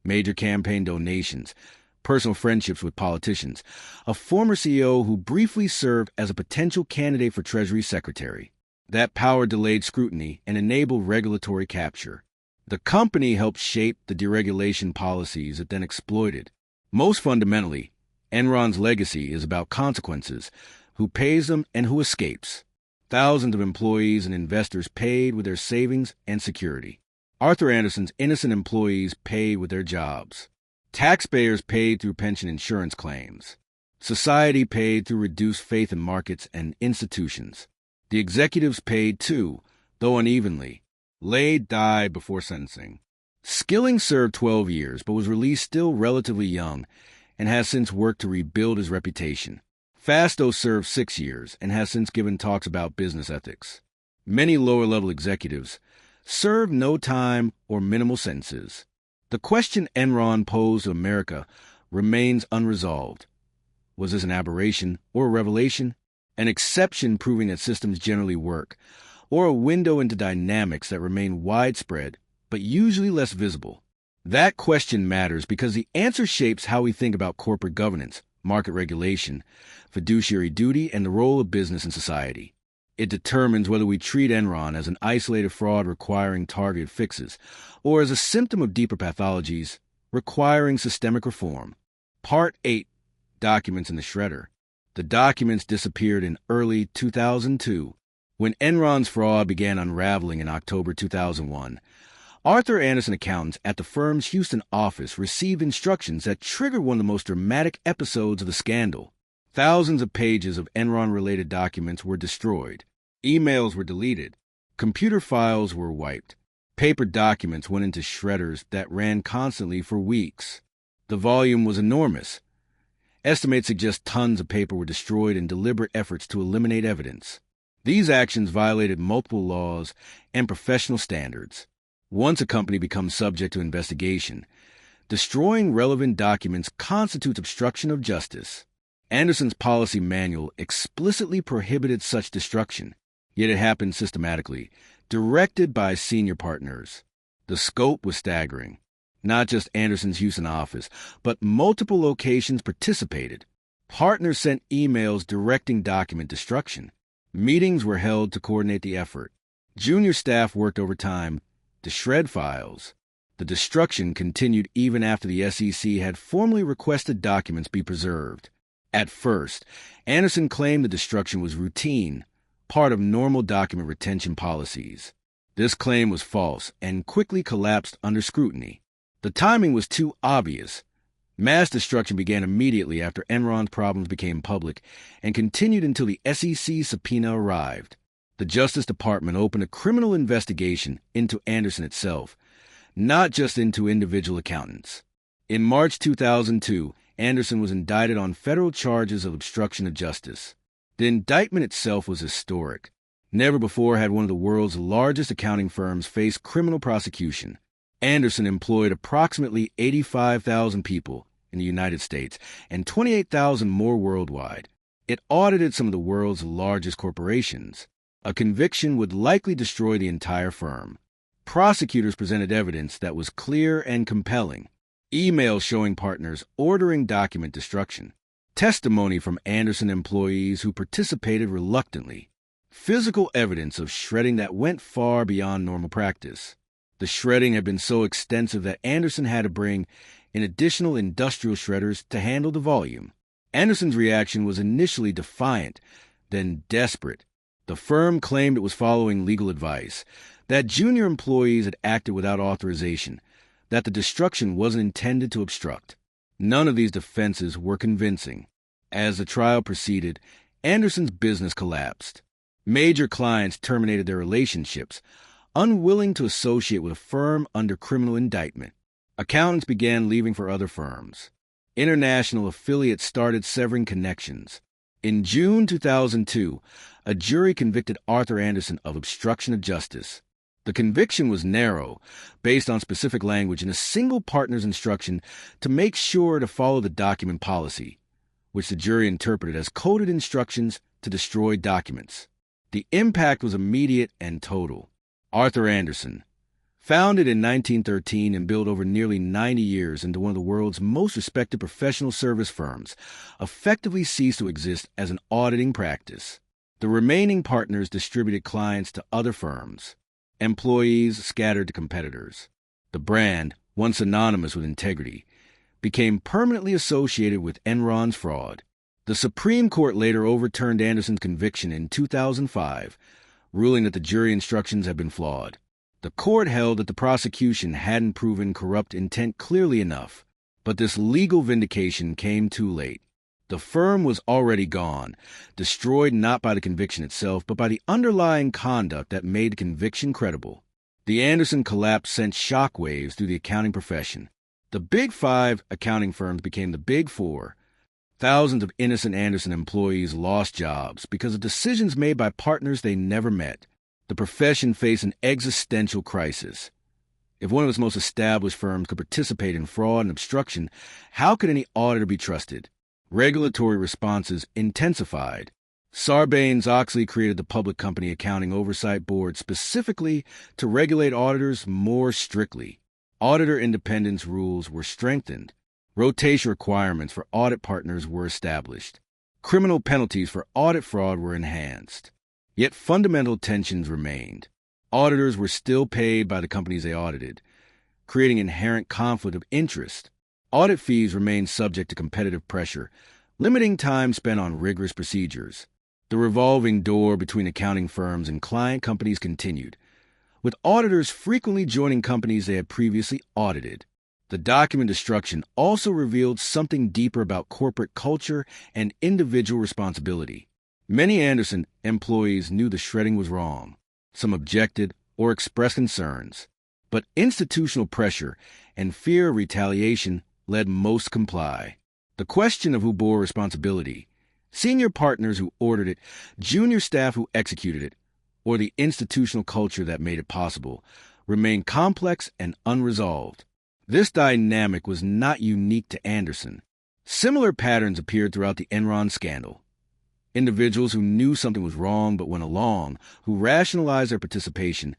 Major campaign donations, personal friendships with politicians, a former CEO who briefly served as a potential candidate for Treasury Secretary. That power delayed scrutiny and enabled regulatory capture. The company helped shape the deregulation policies it then exploited. Most fundamentally, Enron's legacy is about consequences, who pays them and who escapes. Thousands of employees and investors paid with their savings and security. Arthur Andersen's innocent employees paid with their jobs. Taxpayers paid through pension insurance claims. Society paid through reduced faith in markets and institutions. The executives paid too, though unevenly. Lade died before sentencing. Skilling served 12 years, but was released still relatively young, and has since worked to rebuild his reputation. Fasto served 6 years, and has since given talks about business ethics. Many lower-level executives served no time or minimal sentences. The question Enron posed to America remains unresolved. Was this an aberration or a revelation? An exception proving that systems generally work, or a window into dynamics that remain widespread but usually less visible? That question matters because the answer shapes how we think about corporate governance, market regulation, fiduciary duty, and the role of business in society. It determines whether we treat Enron as an isolated fraud requiring targeted fixes, or as a symptom of deeper pathologies requiring systemic reform. Part 8. Documents in the Shredder. The documents disappeared in early 2002. When Enron's fraud began unraveling in October 2001, Arthur Andersen accountants at the firm's Houston office received instructions that triggered one of the most dramatic episodes of the scandal. Thousands of pages of Enron-related documents were destroyed. Emails were deleted. Computer files were wiped. Paper documents went into shredders that ran constantly for weeks. The volume was enormous. Estimates suggest tons of paper were destroyed in deliberate efforts to eliminate evidence. These actions violated multiple laws and professional standards. Once a company becomes subject to investigation, destroying relevant documents constitutes obstruction of justice. Andersen's policy manual explicitly prohibited such destruction, yet it happened systematically, directed by senior partners. The scope was staggering. Not just Andersen's Houston office, but multiple locations participated. Partners sent emails directing document destruction. Meetings were held to coordinate the effort. Junior staff worked overtime to shred files. The destruction continued even after the SEC had formally requested documents be preserved. At first, Andersen claimed the destruction was routine, part of normal document retention policies. This claim was false and quickly collapsed under scrutiny. The timing was too obvious. Mass destruction began immediately after Enron's problems became public and continued until the SEC subpoena arrived. The Justice Department opened a criminal investigation into Andersen itself, not just into individual accountants. In March 2002, Andersen was indicted on federal charges of obstruction of justice. The indictment itself was historic. Never before had one of the world's largest accounting firms faced criminal prosecution. Andersen employed approximately 85,000 people in the United States and 28,000 more worldwide. It audited some of the world's largest corporations. A conviction would likely destroy the entire firm. Prosecutors presented evidence that was clear and compelling. Emails showing partners ordering document destruction. Testimony from Andersen employees who participated reluctantly. Physical evidence of shredding that went far beyond normal practice. The shredding had been so extensive that Andersen had to bring in additional industrial shredders to handle the volume. Andersen's reaction was initially defiant, then desperate. The firm claimed it was following legal advice, that junior employees had acted without authorization, that the destruction wasn't intended to obstruct. None of these defenses were convincing. As the trial proceeded, Andersen's business collapsed. Major clients terminated their relationships, unwilling to associate with a firm under criminal indictment. Accountants began leaving for other firms. International affiliates started severing connections. In June 2002, a jury convicted Arthur Andersen of obstruction of justice. The conviction was narrow, based on specific language in a single partner's instruction to make sure to follow the document policy, which the jury interpreted as coded instructions to destroy documents. The impact was immediate and total. Arthur Andersen, founded in 1913 and built over nearly 90 years into one of the world's most respected professional service firms, effectively ceased to exist as an auditing practice. The remaining partners distributed clients to other firms. Employees scattered to competitors. The brand, once synonymous with integrity, became permanently associated with Enron's fraud. The Supreme Court later overturned Andersen's conviction in 2005, ruling that the jury instructions had been flawed. The court held that the prosecution hadn't proven corrupt intent clearly enough, but this legal vindication came too late. The firm was already gone, destroyed not by the conviction itself, but by the underlying conduct that made the conviction credible. The Andersen collapse sent shockwaves through the accounting profession. The Big Five accounting firms became the Big Four. Thousands of innocent Andersen employees lost jobs because of decisions made by partners they never met. The profession faced an existential crisis. If one of its most established firms could participate in fraud and obstruction, how could any auditor be trusted? Regulatory responses intensified. Sarbanes-Oxley created the Public Company Accounting Oversight Board specifically to regulate auditors more strictly. Auditor independence rules were strengthened. Rotation requirements for audit partners were established. Criminal penalties for audit fraud were enhanced. Yet fundamental tensions remained. Auditors were still paid by the companies they audited, creating inherent conflict of interest. Audit fees remained subject to competitive pressure, limiting time spent on rigorous procedures. The revolving door between accounting firms and client companies continued, with auditors frequently joining companies they had previously audited. The document destruction also revealed something deeper about corporate culture and individual responsibility. Many Andersen employees knew the shredding was wrong. Some objected or expressed concerns, but institutional pressure and fear of retaliation led most comply. The question of who bore responsibility, senior partners who ordered it, junior staff who executed it, or the institutional culture that made it possible, remained complex and unresolved. This dynamic was not unique to Andersen. Similar patterns appeared throughout the Enron scandal. Individuals who knew something was wrong but went along, who rationalized their participation,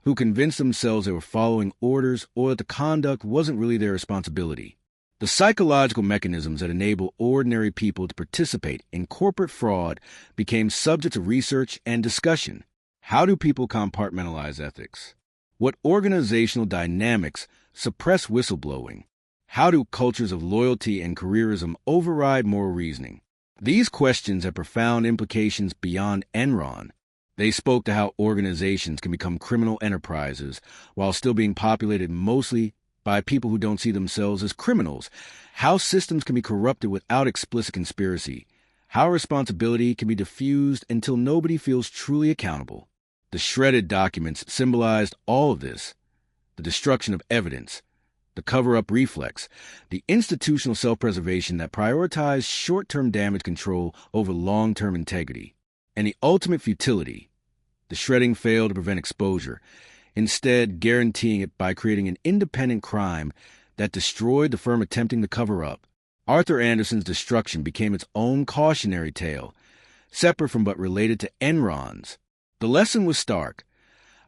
who convinced themselves they were following orders or that the conduct wasn't really their responsibility. The psychological mechanisms that enable ordinary people to participate in corporate fraud became subject to research and discussion. How do people compartmentalize ethics? What organizational dynamics suppress whistleblowing? How do cultures of loyalty and careerism override moral reasoning? These questions have profound implications beyond Enron. They spoke to how organizations can become criminal enterprises while still being populated mostly by people who don't see themselves as criminals, how systems can be corrupted without explicit conspiracy, how responsibility can be diffused until nobody feels truly accountable. The shredded documents symbolized all of this: the destruction of evidence, the cover-up reflex, the institutional self-preservation that prioritized short-term damage control over long-term integrity, and the ultimate futility. The shredding failed to prevent exposure, instead guaranteeing it by creating an independent crime that destroyed the firm attempting to cover up. Arthur Andersen's destruction became its own cautionary tale, separate from but related to Enron's. The lesson was stark.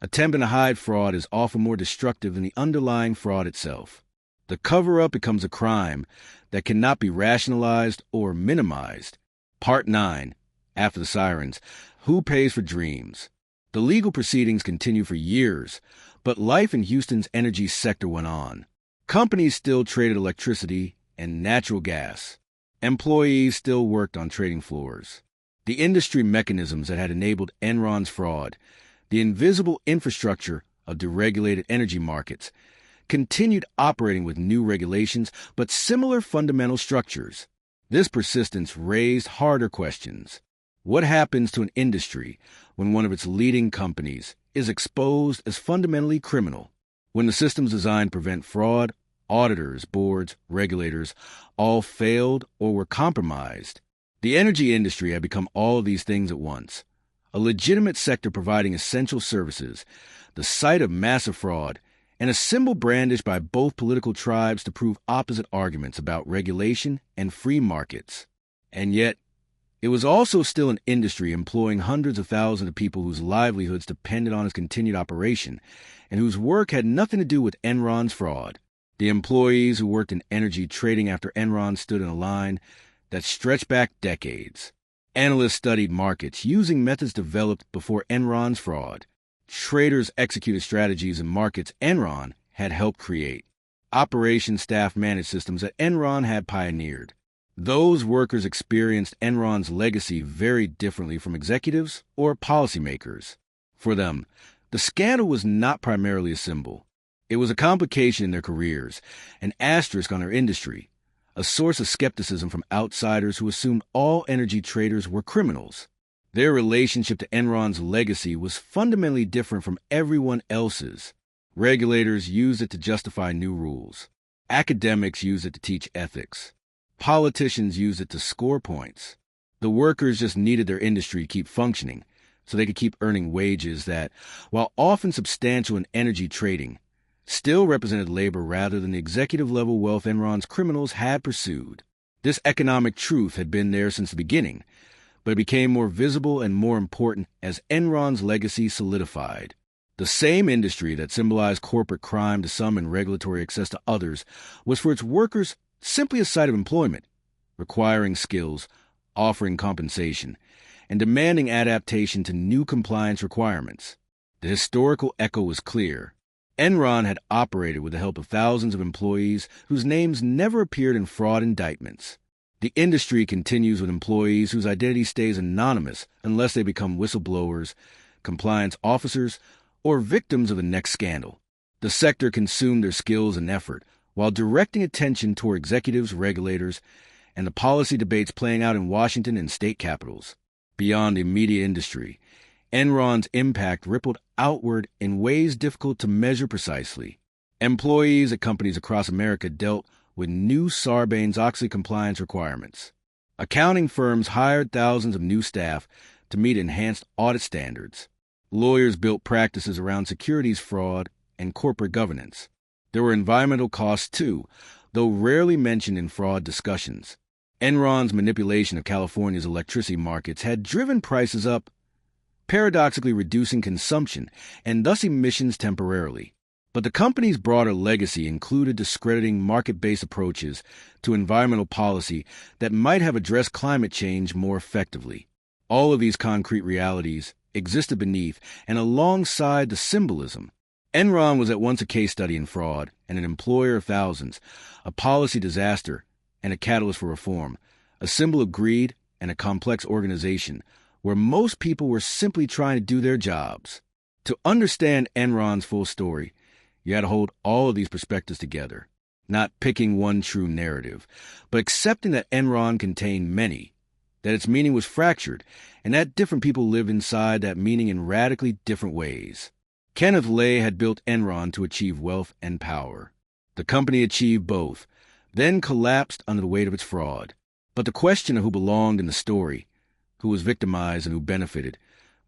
Attempting to hide fraud is often more destructive than the underlying fraud itself. The cover-up becomes a crime that cannot be rationalized or minimized. Part 9, After the Sirens, Who Pays for Dreams? The legal proceedings continued for years, but life in Houston's energy sector went on. Companies still traded electricity and natural gas. Employees still worked on trading floors. The industry mechanisms that had enabled Enron's fraud, the invisible infrastructure of deregulated energy markets, continued operating with new regulations but similar fundamental structures. This persistence raised harder questions. What happens to an industry when one of its leading companies is exposed as fundamentally criminal? When the systems designed to prevent fraud auditors, boards, regulators, all failed or were compromised. The energy industry had become all of these things at once. A legitimate sector providing essential services, the site of massive fraud, and a symbol brandished by both political tribes to prove opposite arguments about regulation and free markets. And yet, it was also still an industry employing hundreds of thousands of people whose livelihoods depended on its continued operation, and whose work had nothing to do with Enron's fraud. The employees who worked in energy trading after Enron stood in a line that stretched back decades. Analysts studied markets using methods developed before Enron's fraud. Traders executed strategies in markets Enron had helped create. Operations staff managed systems that Enron had pioneered. Those workers experienced Enron's legacy very differently from executives or policymakers. For them, the scandal was not primarily a symbol. It was a complication in their careers, an asterisk on their industry, a source of skepticism from outsiders who assumed all energy traders were criminals. Their relationship to Enron's legacy was fundamentally different from everyone else's. Regulators used it to justify new rules. Academics used it to teach ethics. Politicians used it to score points. The workers just needed their industry to keep functioning, so they could keep earning wages that, while often substantial in energy trading, still represented labor rather than the executive-level wealth Enron's criminals had pursued. This economic truth had been there since the beginning, but it became more visible and more important as Enron's legacy solidified. The same industry that symbolized corporate crime to some and regulatory excess to others was for its workers simply a site of employment, requiring skills, offering compensation, and demanding adaptation to new compliance requirements. The historical echo was clear. Enron had operated with the help of thousands of employees whose names never appeared in fraud indictments. The industry continues with employees whose identity stays anonymous unless they become whistleblowers, compliance officers, or victims of the next scandal. The sector consumed their skills and effort while directing attention toward executives, regulators, and the policy debates playing out in Washington and state capitals. Beyond the immediate industry, Enron's impact rippled outward in ways difficult to measure precisely. Employees at companies across America dealt with new Sarbanes-Oxley compliance requirements. Accounting firms hired thousands of new staff to meet enhanced audit standards. Lawyers built practices around securities fraud and corporate governance. There were environmental costs, too, though rarely mentioned in fraud discussions. Enron's manipulation of California's electricity markets had driven prices up, paradoxically reducing consumption and thus emissions temporarily. But the company's broader legacy included discrediting market-based approaches to environmental policy that might have addressed climate change more effectively. All of these concrete realities existed beneath and alongside the symbolism. Enron was at once a case study in fraud and an employer of thousands, a policy disaster and a catalyst for reform, a symbol of greed and a complex organization where most people were simply trying to do their jobs. To understand Enron's full story, you had to hold all of these perspectives together, not picking one true narrative, but accepting that Enron contained many, that its meaning was fractured, and that different people lived inside that meaning in radically different ways. Kenneth Lay had built Enron to achieve wealth and power. The company achieved both, then collapsed under the weight of its fraud. But the question of who belonged in the story, who was victimized and who benefited,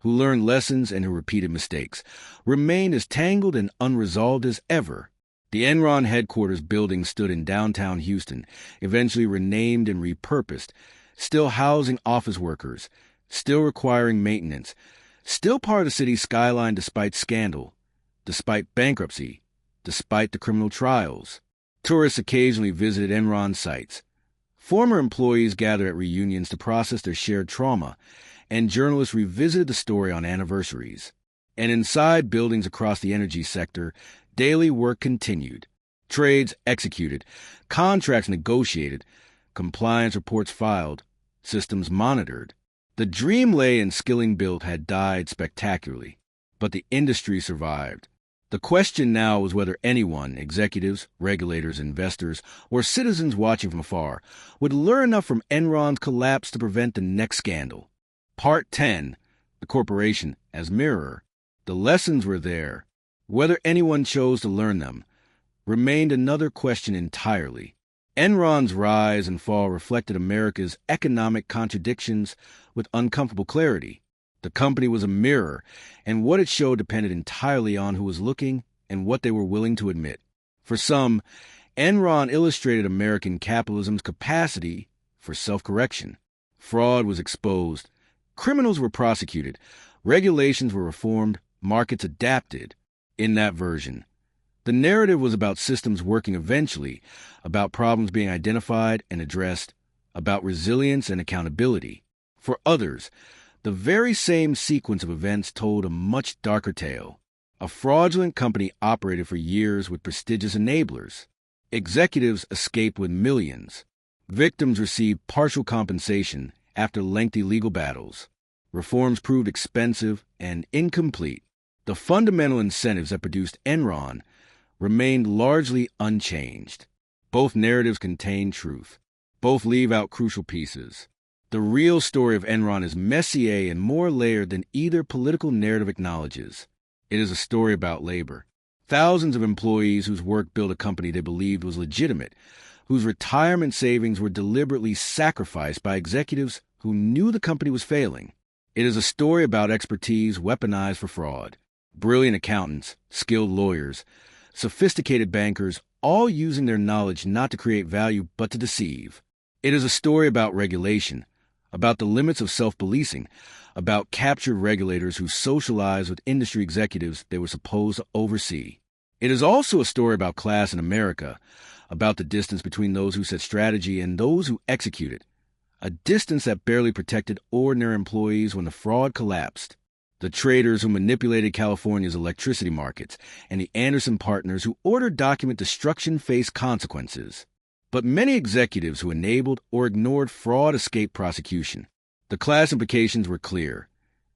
who learned lessons and who repeated mistakes, remained as tangled and unresolved as ever. The Enron headquarters building stood in downtown Houston, eventually renamed and repurposed, still housing office workers, still requiring maintenance, still part of the city's skyline despite scandal, despite bankruptcy, despite the criminal trials. Tourists occasionally visited Enron sites. Former employees gathered at reunions to process their shared trauma, and journalists revisited the story on anniversaries. And inside buildings across the energy sector, daily work continued. Trades executed, contracts negotiated, compliance reports filed, systems monitored. The dream Lay and Skilling built had died spectacularly, but the industry survived. The question now was whether anyone, executives, regulators, investors, or citizens watching from afar, would learn enough from Enron's collapse to prevent the next scandal. Part 10, the corporation as mirror. The lessons were there. Whether anyone chose to learn them, remained another question entirely. Enron's rise and fall reflected America's economic contradictions with uncomfortable clarity. The company was a mirror, and what it showed depended entirely on who was looking and what they were willing to admit. For some, Enron illustrated American capitalism's capacity for self-correction. Fraud was exposed, criminals were prosecuted, regulations were reformed, markets adapted. In that version, the narrative was about systems working eventually, about problems being identified and addressed, about resilience and accountability. For others, the very same sequence of events told a much darker tale. A fraudulent company operated for years with prestigious enablers. Executives escaped with millions. Victims received partial compensation after lengthy legal battles. Reforms proved expensive and incomplete. The fundamental incentives that produced Enron remained largely unchanged. Both narratives contain truth. Both leave out crucial pieces. The real story of Enron is messier and more layered than either political narrative acknowledges. It is a story about labor. Thousands of employees whose work built a company they believed was legitimate, whose retirement savings were deliberately sacrificed by executives who knew the company was failing. It is a story about expertise weaponized for fraud. Brilliant accountants, skilled lawyers, sophisticated bankers, all using their knowledge not to create value but to deceive. It is a story about regulation, about the limits of self-policing, about captured regulators who socialize with industry executives they were supposed to oversee. It is also a story about class in America, about the distance between those who set strategy and those who execute it, a distance that barely protected ordinary employees when the fraud collapsed. The traders who manipulated California's electricity markets and the Anderson partners who ordered document destruction faced consequences. But many executives who enabled or ignored fraud escaped prosecution. The class implications were clear.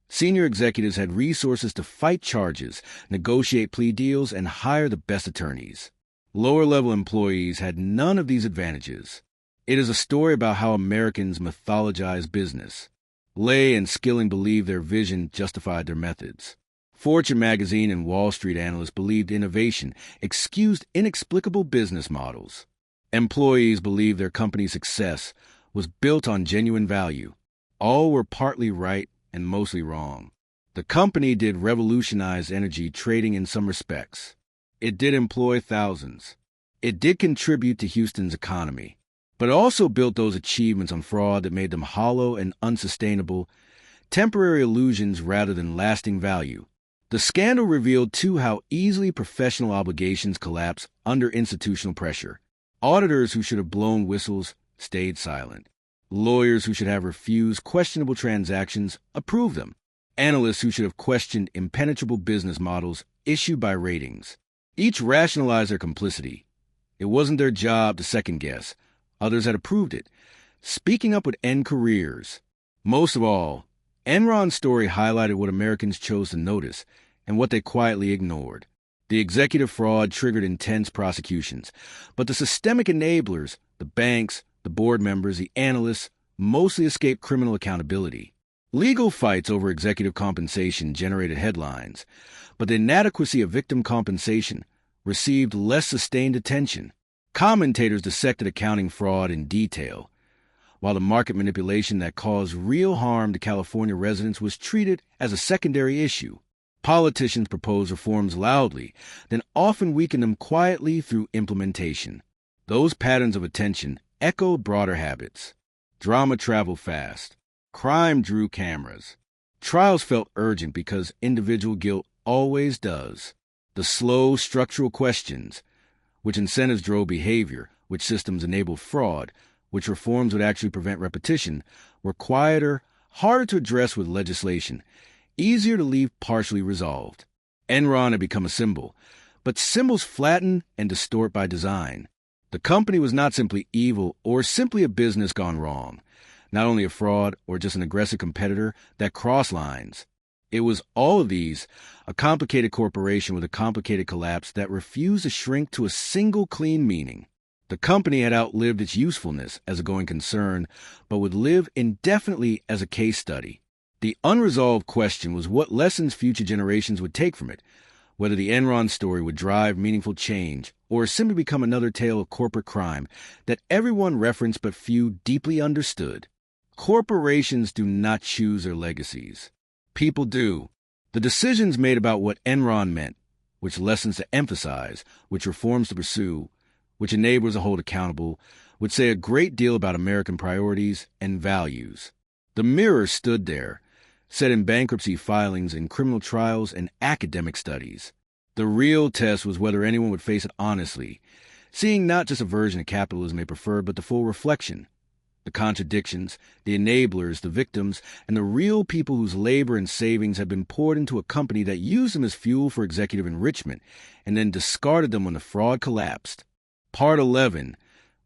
Senior executives had resources to fight charges, negotiate plea deals, and hire the best attorneys. Lower-level employees had none of these advantages. It is a story about how Americans mythologize business. Lay and Skilling believed their vision justified their methods. Fortune magazine and Wall Street analysts believed innovation excused inexplicable business models. Employees believed their company's success was built on genuine value. All were partly right and mostly wrong. The company did revolutionize energy trading in some respects. It did employ thousands. It did contribute to Houston's economy, but it also built those achievements on fraud that made them hollow and unsustainable, temporary illusions rather than lasting value. The scandal revealed, too, how easily professional obligations collapse under institutional pressure. Auditors who should have blown whistles stayed silent. Lawyers who should have refused questionable transactions approved them. Analysts who should have questioned impenetrable business models issued by ratings. Each rationalized their complicity. It wasn't their job to second-guess. Others had approved it. Speaking up would end careers. Most of all, Enron's story highlighted what Americans chose to notice and what they quietly ignored. The executive fraud triggered intense prosecutions, but the systemic enablers, the banks, the board members, the analysts, mostly escaped criminal accountability. Legal fights over executive compensation generated headlines, but the inadequacy of victim compensation received less sustained attention. Commentators dissected accounting fraud in detail, while the market manipulation that caused real harm to California residents was treated as a secondary issue. Politicians proposed reforms loudly, then often weakened them quietly through implementation. Those patterns of attention echoed broader habits. Drama traveled fast. Crime drew cameras. Trials felt urgent because individual guilt always does. The slow, structural questions, which incentives drove behavior, which systems enabled fraud, which reforms would actually prevent repetition, were quieter, harder to address with legislation, easier to leave partially resolved. Enron had become a symbol, but symbols flatten and distort by design. The company was not simply evil or simply a business gone wrong, not only a fraud or just an aggressive competitor that crossed lines. It was all of these, a complicated corporation with a complicated collapse that refused to shrink to a single clean meaning. The company had outlived its usefulness as a going concern, but would live indefinitely as a case study. The unresolved question was what lessons future generations would take from it, whether the Enron story would drive meaningful change or simply become another tale of corporate crime that everyone referenced but few deeply understood. Corporations do not choose their legacies. People do. The decisions made about what Enron meant, which lessons to emphasize, which reforms to pursue, which enablers to hold accountable, would say a great deal about American priorities and values. The mirror stood there, set in bankruptcy filings and criminal trials and academic studies. The real test was whether anyone would face it honestly, seeing not just a version of capitalism they preferred, but the full reflection. The contradictions, the enablers, the victims, and the real people whose labor and savings had been poured into a company that used them as fuel for executive enrichment and then discarded them when the fraud collapsed. Part 11,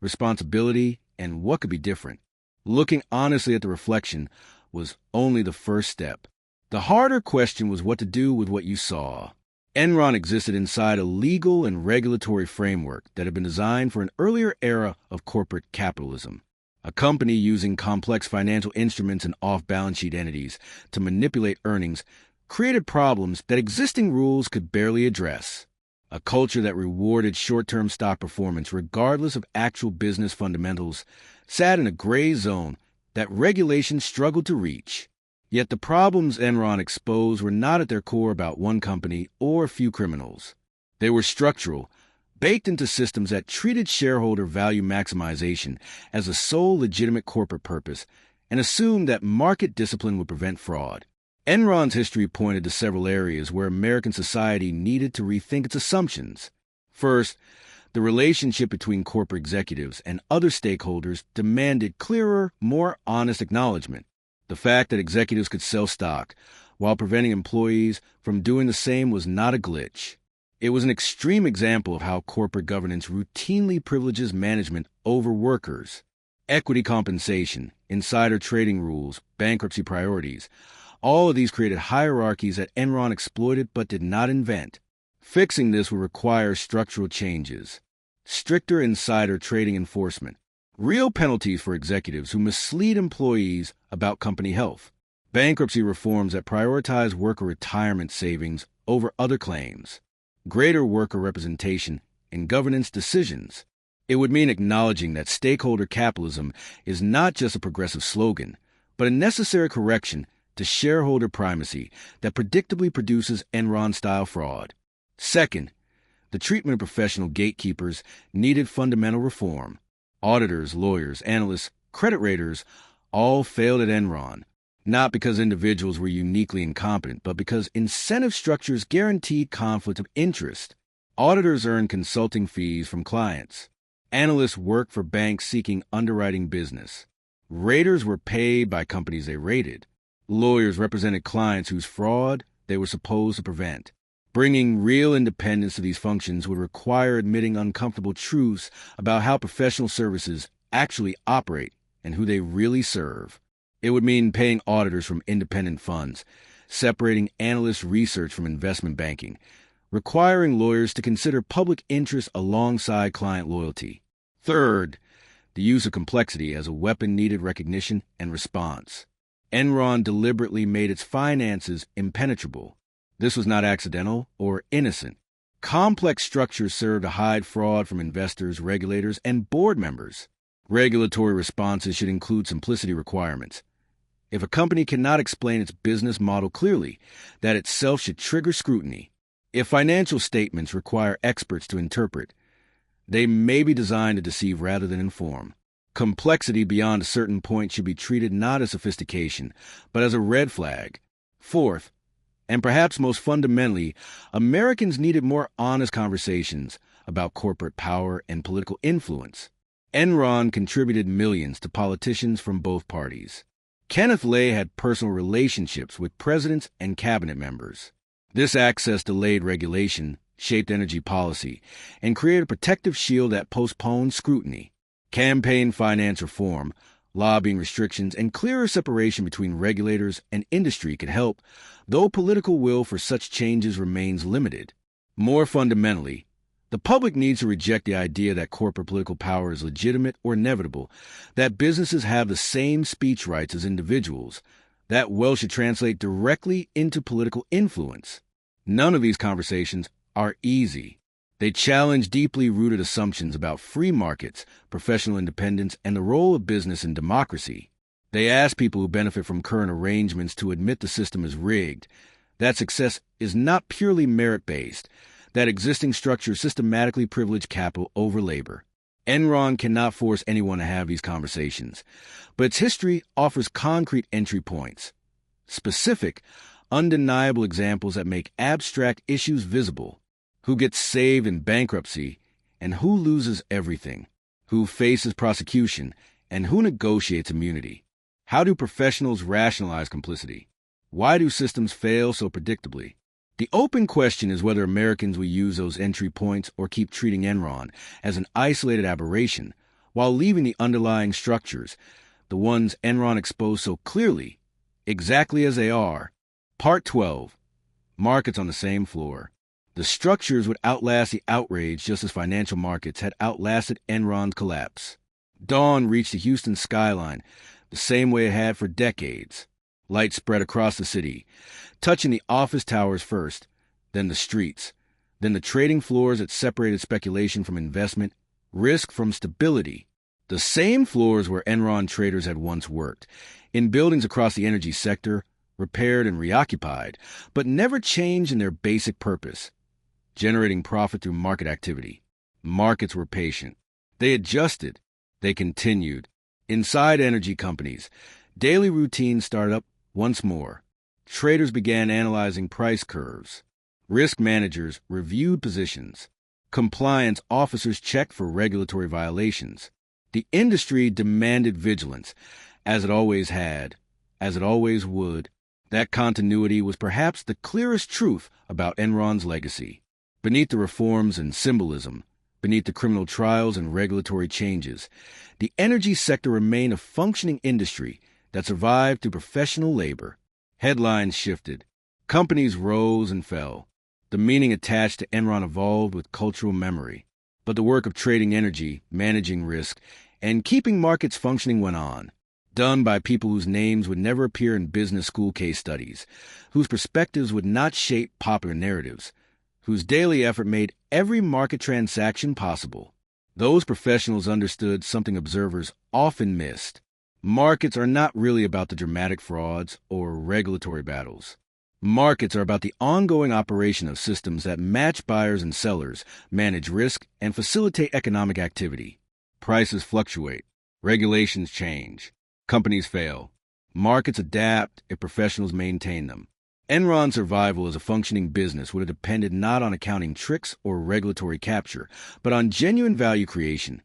Responsibility and What Could Be Different. Looking honestly at the reflection was only the first step. The harder question was what to do with what you saw. Enron existed inside a legal and regulatory framework that had been designed for an earlier era of corporate capitalism. A company using complex financial instruments and off-balance sheet entities to manipulate earnings created problems that existing rules could barely address. A culture that rewarded short-term stock performance regardless of actual business fundamentals sat in a gray zone that regulations struggled to reach. Yet the problems Enron exposed were not at their core about one company or a few criminals. They were structural, baked into systems that treated shareholder value maximization as the sole legitimate corporate purpose and assumed that market discipline would prevent fraud. Enron's history pointed to several areas where American society needed to rethink its assumptions. First, the relationship between corporate executives and other stakeholders demanded clearer, more honest acknowledgement. The fact that executives could sell stock while preventing employees from doing the same was not a glitch. It was an extreme example of how corporate governance routinely privileges management over workers. Equity compensation, insider trading rules, bankruptcy priorities, all of these created hierarchies that Enron exploited but did not invent. Fixing this would require structural changes. Stricter insider trading enforcement. Real penalties for executives who mislead employees about company health. Bankruptcy reforms that prioritize worker retirement savings over other claims. Greater worker representation in governance decisions. It would mean acknowledging that stakeholder capitalism is not just a progressive slogan, but a necessary correction to shareholder primacy that predictably produces Enron-style fraud. Second, the treatment of professional gatekeepers needed fundamental reform. Auditors, lawyers, analysts, credit raters all failed at Enron, not because individuals were uniquely incompetent, but because incentive structures guaranteed conflict of interest. Auditors earned consulting fees from clients. Analysts worked for banks seeking underwriting business. Raters were paid by companies they rated. Lawyers represented clients whose fraud they were supposed to prevent. Bringing real independence to these functions would require admitting uncomfortable truths about how professional services actually operate and who they really serve. It would mean paying auditors from independent funds, separating analyst research from investment banking, requiring lawyers to consider public interest alongside client loyalty. Third, the use of complexity as a weapon needed recognition and response. Enron deliberately made its finances impenetrable. This was not accidental or innocent. Complex structures served to hide fraud from investors, regulators, and board members. Regulatory responses should include simplicity requirements. If a company cannot explain its business model clearly, that itself should trigger scrutiny. If financial statements require experts to interpret, they may be designed to deceive rather than inform. Complexity beyond a certain point should be treated not as sophistication, but as a red flag. Fourth, and perhaps most fundamentally, Americans needed more honest conversations about corporate power and political influence. Enron contributed millions to politicians from both parties. Kenneth Lay had personal relationships with presidents and cabinet members. This access delayed regulation, shaped energy policy, and created a protective shield that postponed scrutiny. Campaign finance reform, lobbying restrictions, and clearer separation between regulators and industry could help, though political will for such changes remains limited. More fundamentally, the public needs to reject the idea that corporate political power is legitimate or inevitable, that businesses have the same speech rights as individuals, that wealth should translate directly into political influence. None of these conversations are easy. They challenge deeply rooted assumptions about free markets, professional independence, and the role of business in democracy. They ask people who benefit from current arrangements to admit the system is rigged, that success is not purely merit-based, that existing structures systematically privilege capital over labor. Enron cannot force anyone to have these conversations, but its history offers concrete entry points, specific, undeniable examples that make abstract issues visible. Who gets saved in bankruptcy, and who loses everything? Who faces prosecution, and who negotiates immunity? How do professionals rationalize complicity? Why do systems fail so predictably? The open question is whether Americans will use those entry points or keep treating Enron as an isolated aberration while leaving the underlying structures, the ones Enron exposed so clearly, exactly as they are. Part 12. Markets on the same floor. The structures would outlast the outrage just as financial markets had outlasted Enron's collapse. Dawn reached the Houston skyline the same way it had for decades. Light spread across the city, touching the office towers first, then the streets, then the trading floors that separated speculation from investment, risk from stability. The same floors where Enron traders had once worked, in buildings across the energy sector, repaired and reoccupied, but never changed in their basic purpose, generating profit through market activity. Markets were patient. They adjusted. They continued. Inside energy companies, daily routines started up once more. Traders began analyzing price curves. Risk managers reviewed positions. Compliance officers checked for regulatory violations. The industry demanded vigilance, as it always had, as it always would. That continuity was perhaps the clearest truth about Enron's legacy. Beneath the reforms and symbolism, beneath the criminal trials and regulatory changes, the energy sector remained a functioning industry that survived through professional labor. Headlines shifted. Companies rose and fell. The meaning attached to Enron evolved with cultural memory. But the work of trading energy, managing risk, and keeping markets functioning went on, done by people whose names would never appear in business school case studies, whose perspectives would not shape popular narratives, whose daily effort made every market transaction possible. Those professionals understood something observers often missed. Markets are not really about the dramatic frauds or regulatory battles. Markets are about the ongoing operation of systems that match buyers and sellers, manage risk, and facilitate economic activity. Prices fluctuate. Regulations change. Companies fail. Markets adapt if professionals maintain them. Enron's survival as a functioning business would have depended not on accounting tricks or regulatory capture, but on genuine value creation.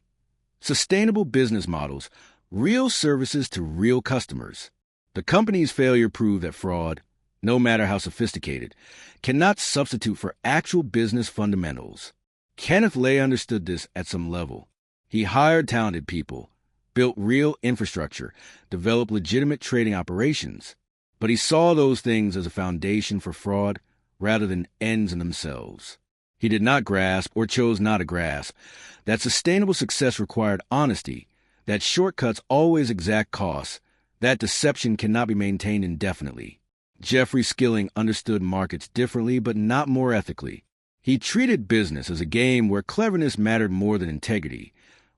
Sustainable business models, real services to real customers. The company's failure proved that fraud, no matter how sophisticated, cannot substitute for actual business fundamentals. Kenneth Lay understood this at some level. He hired talented people, built real infrastructure, developed legitimate trading operations, but he saw those things as a foundation for fraud rather than ends in themselves. He did not grasp, or chose not to grasp, that sustainable success required honesty, that shortcuts always exact costs, that deception cannot be maintained indefinitely. Jeffrey Skilling understood markets differently but not more ethically. He treated business as a game where cleverness mattered more than integrity,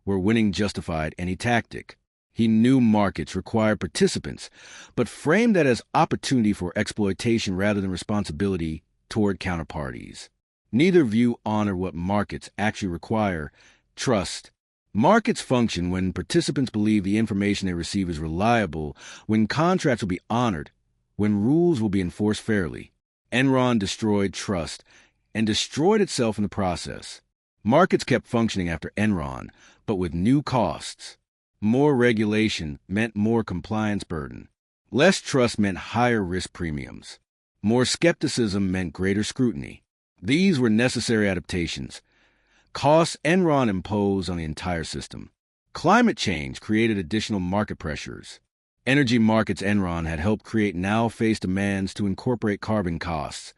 where winning justified any tactic. He knew markets required participants, but framed that as opportunity for exploitation rather than responsibility toward counterparties. Neither view honor what markets actually require: trust. Markets function when participants believe the information they receive is reliable, when contracts will be honored, when rules will be enforced fairly. Enron destroyed trust and destroyed itself in the process. Markets kept functioning after Enron, but with new costs. More regulation meant more compliance burden. Less trust meant higher risk premiums. More skepticism meant greater scrutiny. These were necessary adaptations. Costs Enron imposed on the entire system. Climate change created additional market pressures. Energy markets Enron had helped create now face demands to incorporate carbon costs,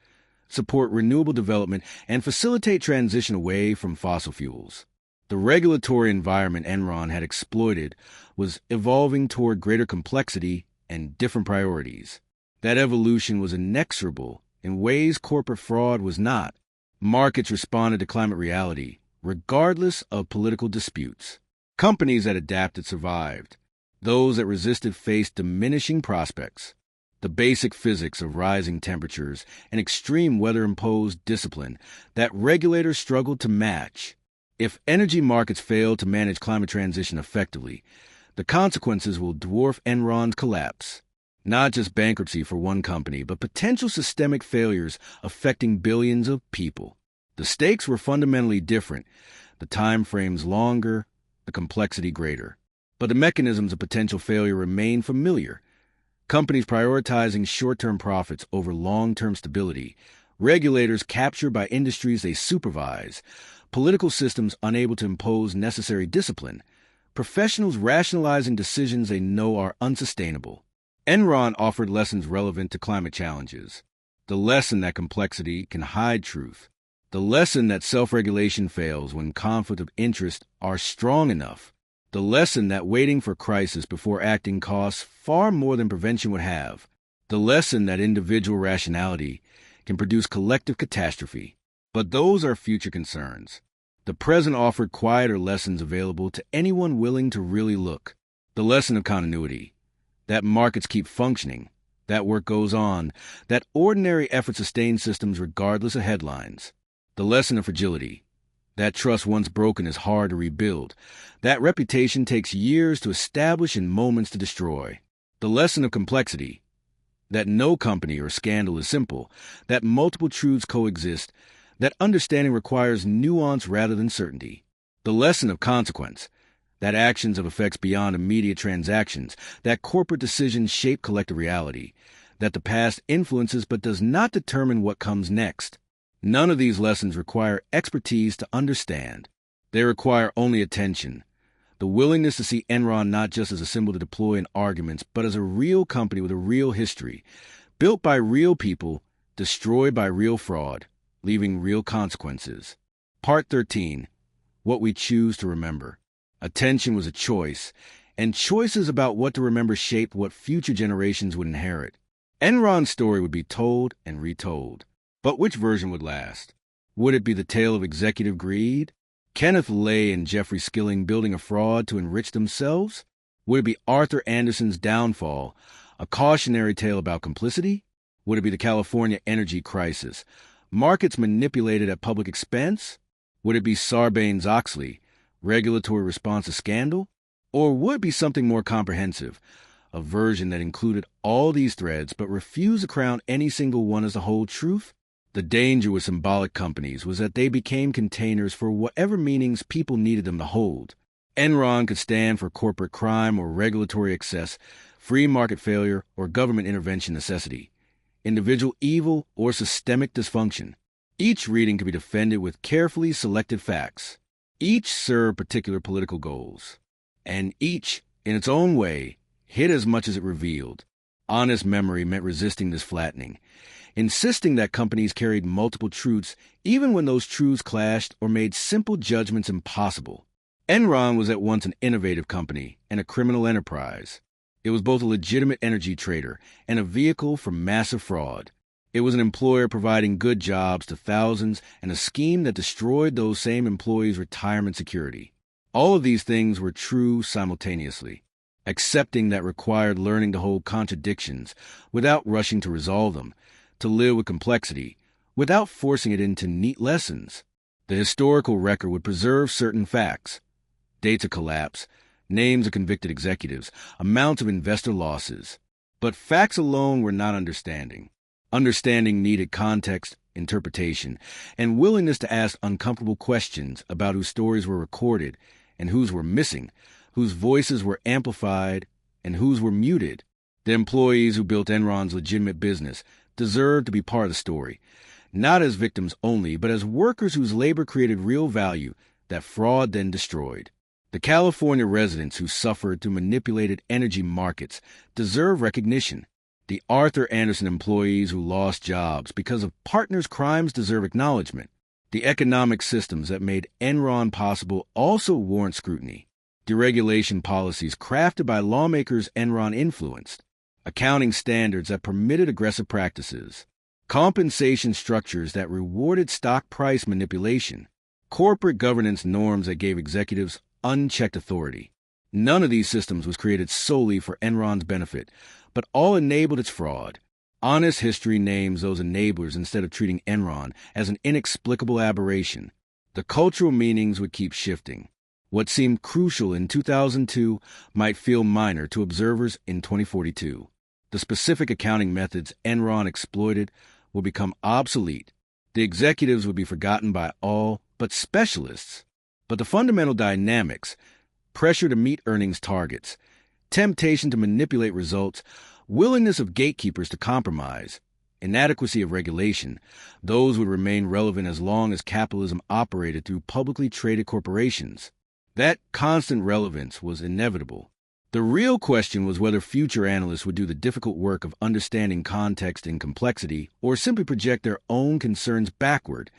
support renewable development, and facilitate transition away from fossil fuels. The regulatory environment Enron had exploited was evolving toward greater complexity and different priorities. That evolution was inexorable in ways corporate fraud was not. Markets responded to climate reality, regardless of political disputes. Companies that adapted survived. Those that resisted faced diminishing prospects. The basic physics of rising temperatures and extreme weather imposed discipline that regulators struggled to match. If energy markets fail to manage climate transition effectively, the consequences will dwarf Enron's collapse. Not just bankruptcy for one company, but potential systemic failures affecting billions of people. The stakes were fundamentally different, the time frames longer, the complexity greater. But the mechanisms of potential failure remain familiar. Companies prioritizing short-term profits over long-term stability, regulators captured by industries they supervise, political systems unable to impose necessary discipline, professionals rationalizing decisions they know are unsustainable. Enron offered lessons relevant to climate challenges. The lesson that complexity can hide truth. The lesson that self-regulation fails when conflict of interest are strong enough. The lesson that waiting for crisis before acting costs far more than prevention would have. The lesson that individual rationality can produce collective catastrophe. But those are future concerns. The present offered quieter lessons available to anyone willing to really look. The lesson of continuity. That markets keep functioning. That work goes on. That ordinary effort sustains systems regardless of headlines. The lesson of fragility. That trust once broken is hard to rebuild. That reputation takes years to establish and moments to destroy. The lesson of complexity. That no company or scandal is simple. That multiple truths coexist. That understanding requires nuance rather than certainty. The lesson of consequence. That actions have effects beyond immediate transactions. That corporate decisions shape collective reality. That the past influences but does not determine what comes next. None of these lessons require expertise to understand. They require only attention. The willingness to see Enron not just as a symbol to deploy in arguments, but as a real company with a real history, built by real people, destroyed by real fraud, leaving real consequences. Part 13. What we choose to remember. Attention was a choice, and choices about what to remember shaped what future generations would inherit. Enron's story would be told and retold. But which version would last? Would it be the tale of executive greed? Kenneth Lay and Jeffrey Skilling building a fraud to enrich themselves? Would it be Arthur Andersen's downfall, a cautionary tale about complicity? Would it be the California energy crisis, markets manipulated at public expense? Would it be Sarbanes-Oxley, regulatory response to scandal? Or would it be something more comprehensive, a version that included all these threads but refused to crown any single one as the whole truth? The danger with symbolic companies was that they became containers for whatever meanings people needed them to hold. Enron could stand for corporate crime or regulatory excess, free market failure or government intervention necessity, individual evil or systemic dysfunction. Each reading could be defended with carefully selected facts. Each served particular political goals. And each, in its own way, hid as much as it revealed. Honest memory meant resisting this flattening, insisting that companies carried multiple truths even when those truths clashed or made simple judgments impossible. Enron was at once an innovative company and a criminal enterprise. It was both a legitimate energy trader and a vehicle for massive fraud. It was an employer providing good jobs to thousands and a scheme that destroyed those same employees' retirement security. All of these things were true simultaneously. Accepting that required learning to hold contradictions without rushing to resolve them, to live with complexity, without forcing it into neat lessons. The historical record would preserve certain facts. Dates of collapse, names of convicted executives, amounts of investor losses. But facts alone were not understanding. Understanding needed context, interpretation, and willingness to ask uncomfortable questions about whose stories were recorded and whose were missing, whose voices were amplified and whose were muted. The employees who built Enron's legitimate business deserved to be part of the story, not as victims only, but as workers whose labor created real value that fraud then destroyed. The California residents who suffered through manipulated energy markets deserve recognition. The Arthur Andersen employees who lost jobs because of partners' crimes deserve acknowledgement. The economic systems that made Enron possible also warrant scrutiny. Deregulation policies crafted by lawmakers Enron influenced. Accounting standards that permitted aggressive practices. compensation structures that rewarded stock price manipulation, corporate governance norms that gave executives unchecked authority. None of these systems was created solely for Enron's benefit, but all enabled its fraud. Honest history names those enablers instead of treating Enron as an inexplicable aberration. The cultural meanings would keep shifting. What seemed crucial in 2002 might feel minor to observers in 2042. The specific accounting methods Enron exploited will become obsolete. The executives would be forgotten by all but specialists. But the fundamental dynamics, pressure to meet earnings targets, temptation to manipulate results, willingness of gatekeepers to compromise, inadequacy of regulation, those would remain relevant as long as capitalism operated through publicly traded corporations. That constant relevance was inevitable. The real question was whether future analysts would do the difficult work of understanding context and complexity or simply project their own concerns backward,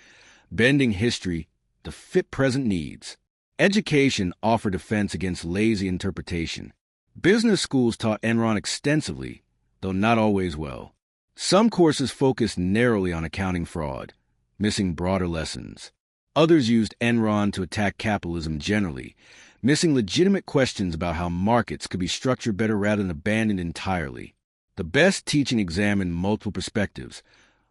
bending history to fit present needs. Education offered defense against lazy interpretation. Business schools taught Enron extensively, though not always well. Some courses focused narrowly on accounting fraud, missing broader lessons. Others used Enron to attack capitalism generally, missing legitimate questions about how markets could be structured better rather than abandoned entirely. The best teaching examined multiple perspectives.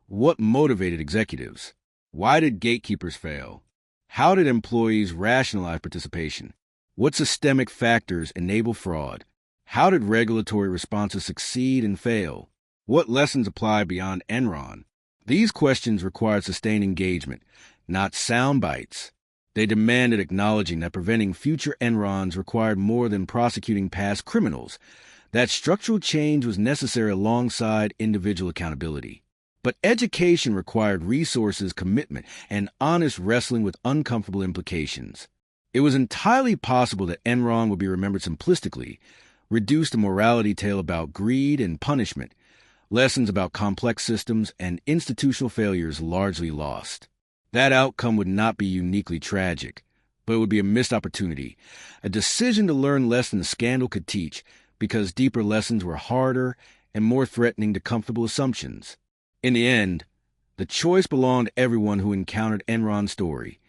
What motivated executives? Why did gatekeepers fail? How did employees rationalize participation? What systemic factors enable fraud? How did regulatory responses succeed and fail? What lessons apply beyond Enron? These questions required sustained engagement, not sound bites. They demanded acknowledging that preventing future Enrons required more than prosecuting past criminals, that structural change was necessary alongside individual accountability. But education required resources, commitment, and honest wrestling with uncomfortable implications. It was entirely possible that Enron would be remembered simplistically, reduced to a morality tale about greed and punishment, lessons about complex systems and institutional failures largely lost. That outcome would not be uniquely tragic, but it would be a missed opportunity, a decision to learn less than the scandal could teach, because deeper lessons were harder and more threatening to comfortable assumptions. In the end, the choice belonged to everyone who encountered Enron's story: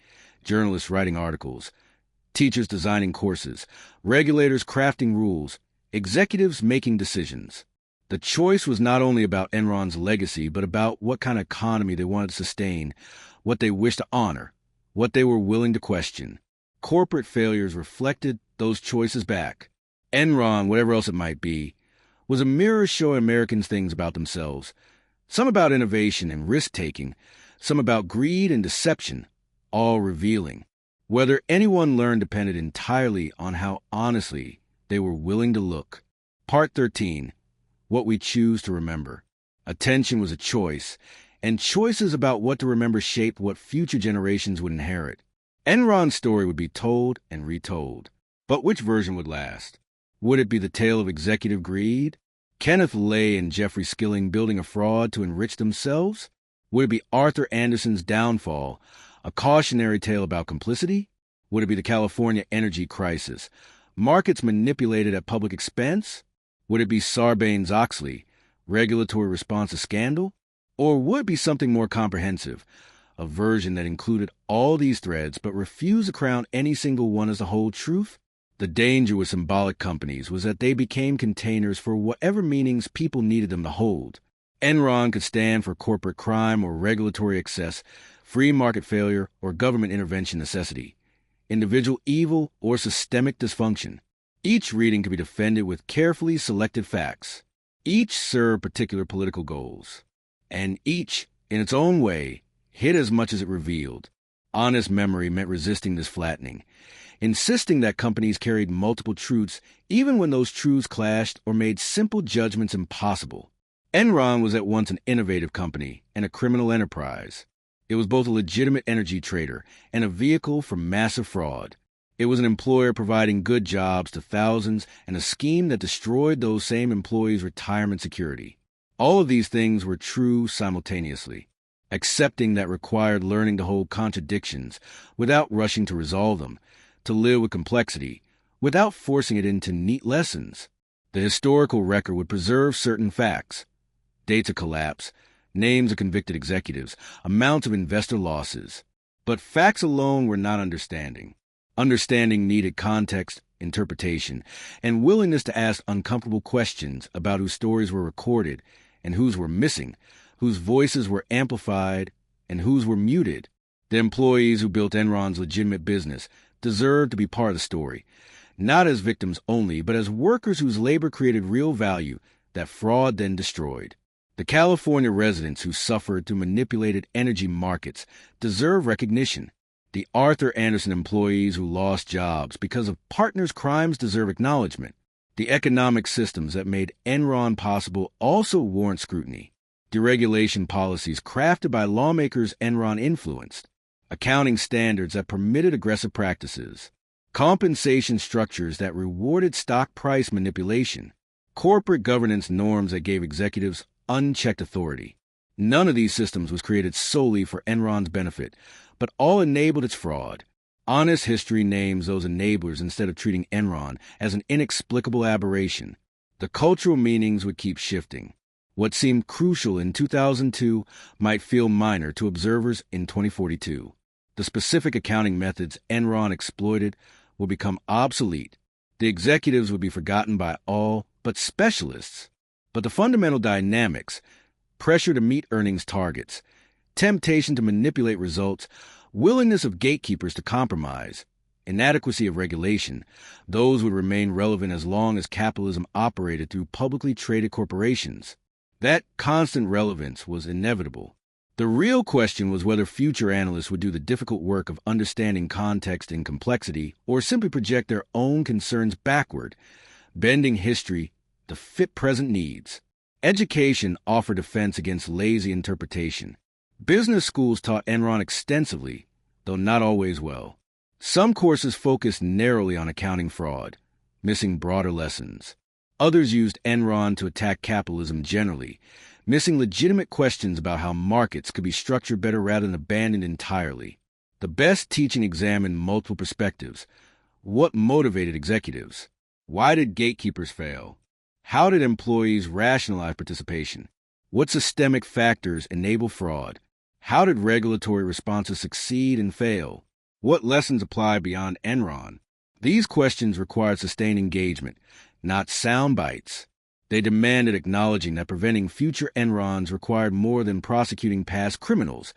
journalists writing articles, teachers designing courses, regulators crafting rules, executives making decisions. The choice was not only about Enron's legacy, but about what kind of economy they wanted to sustain, what they wished to honor, what they were willing to question. Corporate failures reflected those choices back. Enron, whatever else it might be, was a mirror showing Americans things about themselves, some about innovation and risk-taking, some about greed and deception, all revealing. Whether anyone learned depended entirely on how honestly they were willing to look. Part 13. What we choose to remember. Attention was a choice, and choices about what to remember shaped what future generations would inherit. Enron's story would be told and retold. But which version would last? Would it be the tale of executive greed? Kenneth Lay and Jeffrey Skilling building a fraud to enrich themselves? Would it be Arthur Andersen's downfall, a cautionary tale about complicity? Would it be the California energy crisis, markets manipulated at public expense? Would it be Sarbanes-Oxley, regulatory response to scandal? Or would it be something more comprehensive, a version that included all these threads but refused to crown any single one as the whole truth? The danger with symbolic companies was that they became containers for whatever meanings people needed them to hold. Enron could stand for corporate crime or regulatory excess, free market failure or government intervention necessity, individual evil or systemic dysfunction. Each reading could be defended with carefully selected facts. Each served particular political goals. And each, in its own way, hid as much as it revealed. Honest memory meant resisting this flattening, insisting that companies carried multiple truths even when those truths clashed or made simple judgments impossible. Enron was at once an innovative company and a criminal enterprise. It was both a legitimate energy trader and a vehicle for massive fraud. It was an employer providing good jobs to thousands and a scheme that destroyed those same employees' retirement security. All of these things were true simultaneously. Accepting that required learning to hold contradictions without rushing to resolve them, to live with complexity, without forcing it into neat lessons. The historical record would preserve certain facts. Dates of collapse, names of convicted executives, amounts of investor losses. But facts alone were not understanding. Understanding needed context, interpretation, and willingness to ask uncomfortable questions about whose stories were recorded and whose were missing, whose voices were amplified and whose were muted. The employees who built Enron's legitimate business deserved to be part of the story, not as victims only, but as workers whose labor created real value that fraud then destroyed. The California residents who suffered through manipulated energy markets deserve recognition. The Arthur Andersen employees who lost jobs because of partners' crimes deserve acknowledgement. The economic systems that made Enron possible also warrant scrutiny. Deregulation policies crafted by lawmakers Enron influenced. Accounting standards that permitted aggressive practices. Compensation structures that rewarded stock price manipulation. Corporate governance norms that gave executives unchecked authority. None of these systems was created solely for Enron's benefit, but all enabled its fraud. Honest history names those enablers instead of treating Enron as an inexplicable aberration. The cultural meanings would keep shifting. What seemed crucial in 2002 might feel minor to observers in 2042. The specific accounting methods Enron exploited will become obsolete. The executives would be forgotten by all but specialists. But the fundamental dynamics, pressure to meet earnings targets, temptation to manipulate results, willingness of gatekeepers to compromise, inadequacy of regulation, those would remain relevant as long as capitalism operated through publicly traded corporations. That constant relevance was inevitable. The real question was whether future analysts would do the difficult work of understanding context and complexity or simply project their own concerns backward, bending history to fit present needs. Education offered defense against lazy interpretation. Business schools taught Enron extensively, though not always well. Some courses focused narrowly on accounting fraud, missing broader lessons. Others used Enron to attack capitalism generally, missing legitimate questions about how markets could be structured better rather than abandoned entirely. The best teaching examined multiple perspectives. What motivated executives? Why did gatekeepers fail? How did employees rationalize participation? What systemic factors enable fraud? How did regulatory responses succeed and fail? What lessons apply beyond Enron? These questions required sustained engagement, not sound bites. They demanded acknowledging that preventing future Enrons required more than prosecuting past criminals,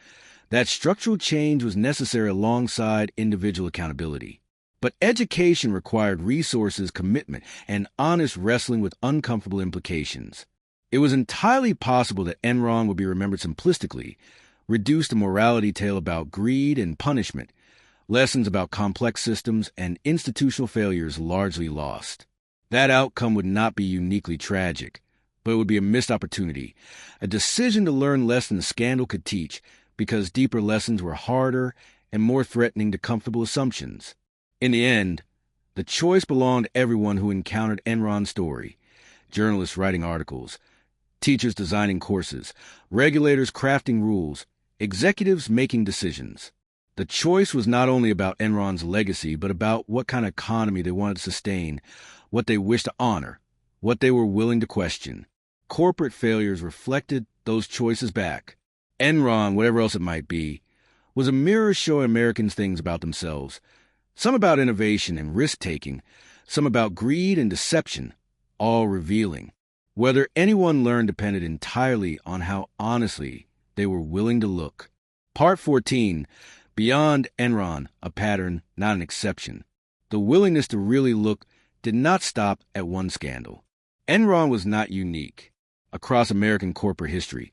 that structural change was necessary alongside individual accountability. But education required resources, commitment, and honest wrestling with uncomfortable implications. It was entirely possible that Enron would be remembered simplistically, reduced to a morality tale about greed and punishment, lessons about complex systems, and institutional failures largely lost. That outcome would not be uniquely tragic, but it would be a missed opportunity, a decision to learn less than the scandal could teach, because deeper lessons were harder and more threatening to comfortable assumptions. In the end, the choice belonged to everyone who encountered Enron's story: journalists writing articles, teachers designing courses, regulators crafting rules, executives making decisions. The choice was not only about Enron's legacy, but about what kind of economy they wanted to sustain, what they wished to honor, what they were willing to question. Corporate failures reflected those choices back. Enron, whatever else it might be, was a mirror showing Americans things about themselves. Some about innovation and risk-taking, some about greed and deception, all revealing. Whether anyone learned depended entirely on how honestly they were willing to look. Part 14, Beyond Enron, a pattern, not an exception. The willingness to really look did not stop at one scandal. Enron was not unique. Across American corporate history,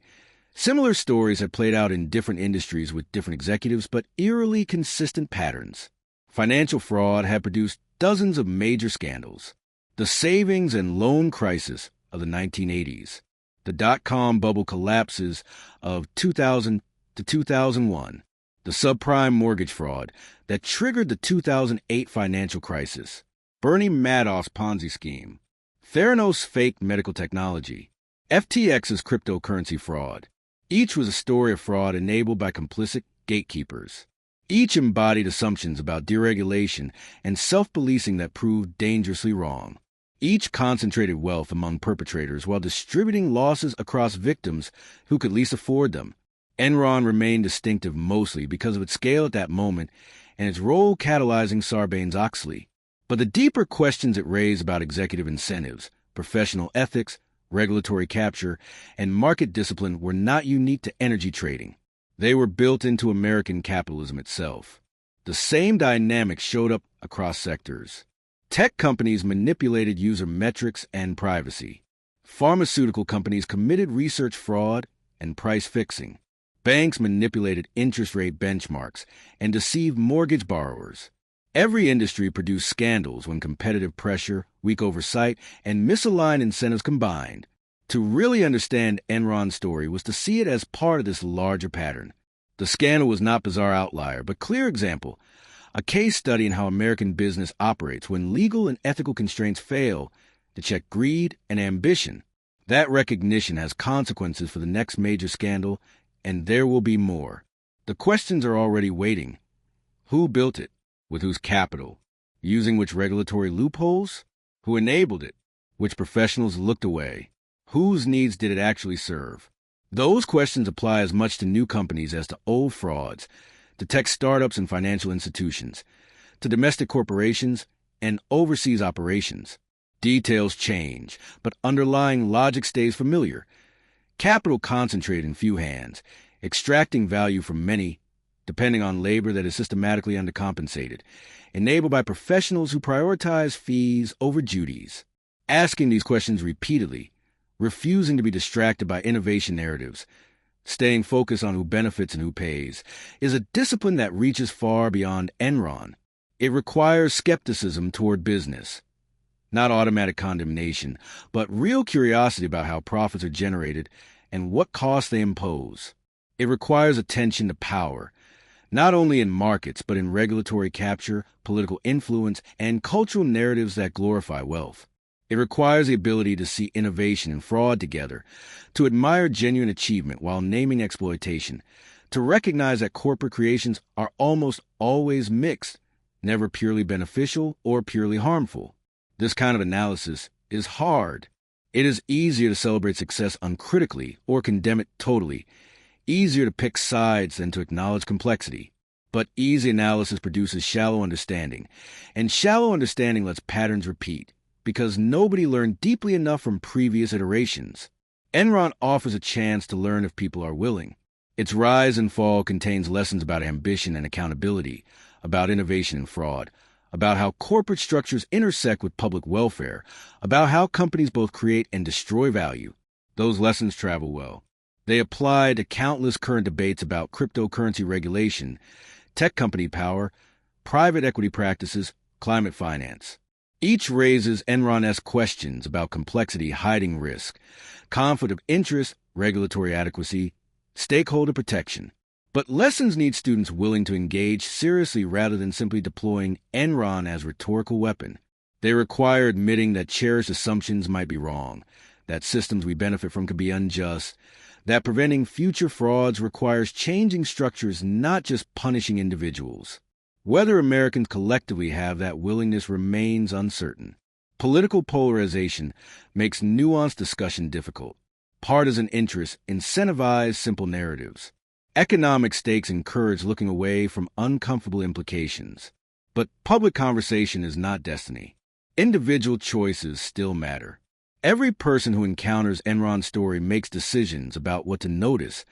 similar stories had played out in different industries with different executives, but eerily consistent patterns. Financial fraud had produced dozens of major scandals. The savings and loan crisis of the 1980s, the dot-com bubble collapses of 2000 to 2001, the subprime mortgage fraud that triggered the 2008 financial crisis, Bernie Madoff's Ponzi scheme, Theranos' fake medical technology, FTX's cryptocurrency fraud. Each was a story of fraud enabled by complicit gatekeepers. Each embodied assumptions about deregulation and self-policing that proved dangerously wrong. Each concentrated wealth among perpetrators while distributing losses across victims who could least afford them. Enron remained distinctive mostly because of its scale at that moment and its role catalyzing Sarbanes-Oxley. But the deeper questions it raised about executive incentives, professional ethics, regulatory capture, and market discipline were not unique to energy trading. They were built into American capitalism itself. The same dynamics showed up across sectors. Tech companies manipulated user metrics and privacy. Pharmaceutical companies committed research fraud and price fixing. Banks manipulated interest rate benchmarks and deceived mortgage borrowers. Every industry produced scandals when competitive pressure, weak oversight, and misaligned incentives combined. To really understand Enron's story was to see it as part of this larger pattern. The scandal was not bizarre outlier, but clear example, a case study in how American business operates when legal and ethical constraints fail to check greed and ambition. That recognition has consequences for the next major scandal, and there will be more. The questions are already waiting. Who built it? With whose capital? Using which regulatory loopholes? Who enabled it? Which professionals looked away? Whose needs did it actually serve? Those questions apply as much to new companies as to old frauds, to tech startups and financial institutions, to domestic corporations and overseas operations. Details change, but underlying logic stays familiar. Capital concentrated in few hands, extracting value from many, depending on labor that is systematically undercompensated, enabled by professionals who prioritize fees over duties. Asking these questions repeatedly, refusing to be distracted by innovation narratives, staying focused on who benefits and who pays, is a discipline that reaches far beyond Enron. It requires skepticism toward business. Not automatic condemnation, but real curiosity about how profits are generated and what costs they impose. It requires attention to power, not only in markets, but in regulatory capture, political influence, and cultural narratives that glorify wealth. It requires the ability to see innovation and fraud together, to admire genuine achievement while naming exploitation, to recognize that corporate creations are almost always mixed, never purely beneficial or purely harmful. This kind of analysis is hard. It is easier to celebrate success uncritically or condemn it totally, easier to pick sides than to acknowledge complexity. But easy analysis produces shallow understanding, and shallow understanding lets patterns repeat, because nobody learned deeply enough from previous iterations. Enron offers a chance to learn if people are willing. Its rise and fall contains lessons about ambition and accountability, about innovation and fraud, about how corporate structures intersect with public welfare, about how companies both create and destroy value. Those lessons travel well. They apply to countless current debates about cryptocurrency regulation, tech company power, private equity practices, climate finance. Each raises Enron-esque questions about complexity hiding risk, conflict of interest, regulatory adequacy, stakeholder protection. But lessons need students willing to engage seriously rather than simply deploying Enron as rhetorical weapon. They require admitting that cherished assumptions might be wrong, that systems we benefit from could be unjust, that preventing future frauds requires changing structures, not just punishing individuals. Whether Americans collectively have that willingness remains uncertain. Political polarization makes nuanced discussion difficult. Partisan interests incentivize simple narratives. Economic stakes encourage looking away from uncomfortable implications. But public conversation is not destiny. Individual choices still matter. Every person who encounters Enron's story makes decisions about what to notice,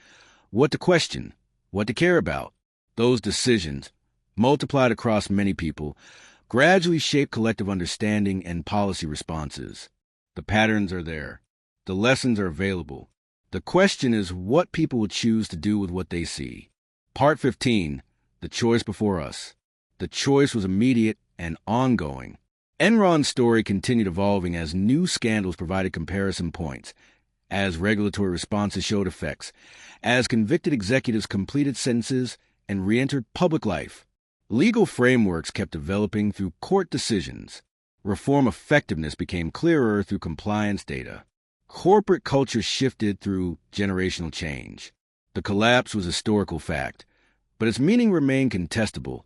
what to question, what to care about. Those decisions, multiplied across many people, gradually shape collective understanding and policy responses. The patterns are there. The lessons are available. The question is what people will choose to do with what they see. Part 15, The Choice Before Us. The choice was immediate and ongoing. Enron's story continued evolving as new scandals provided comparison points, as regulatory responses showed effects, as convicted executives completed sentences and re-entered public life. Legal frameworks kept developing through court decisions. Reform effectiveness became clearer through compliance data. Corporate culture shifted through generational change. The collapse was a historical fact, but its meaning remained contestable,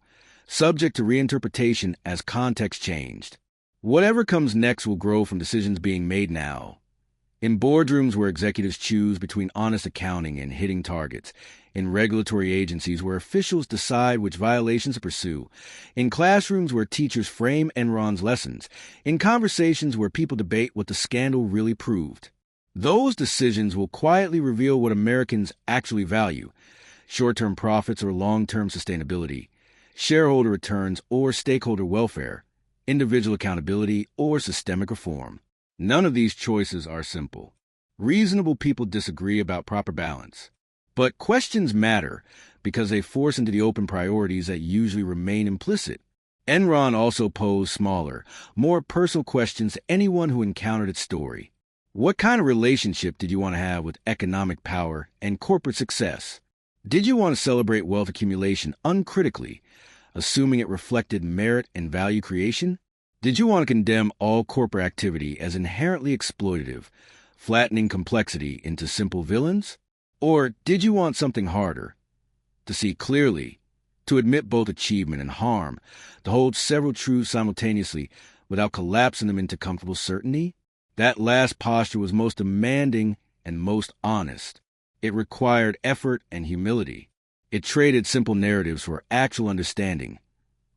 subject to reinterpretation as context changed. Whatever comes next will grow from decisions being made now. In boardrooms where executives choose between honest accounting and hitting targets, in regulatory agencies where officials decide which violations to pursue, in classrooms where teachers frame Enron's lessons, in conversations where people debate what the scandal really proved. Those decisions will quietly reveal what Americans actually value: short-term profits or long-term sustainability, shareholder returns or stakeholder welfare, individual accountability or systemic reform. None of these choices are simple. Reasonable people disagree about proper balance. But questions matter because they force into the open priorities that usually remain implicit. Enron also posed smaller, more personal questions to anyone who encountered its story. What kind of relationship did you want to have with economic power and corporate success? Did you want to celebrate wealth accumulation uncritically, assuming it reflected merit and value creation? Did you want to condemn all corporate activity as inherently exploitative, flattening complexity into simple villains? Or did you want something harder? To see clearly, to admit both achievement and harm, to hold several truths simultaneously without collapsing them into comfortable certainty? That last posture was most demanding and most honest. It required effort and humility. It traded simple narratives for actual understanding,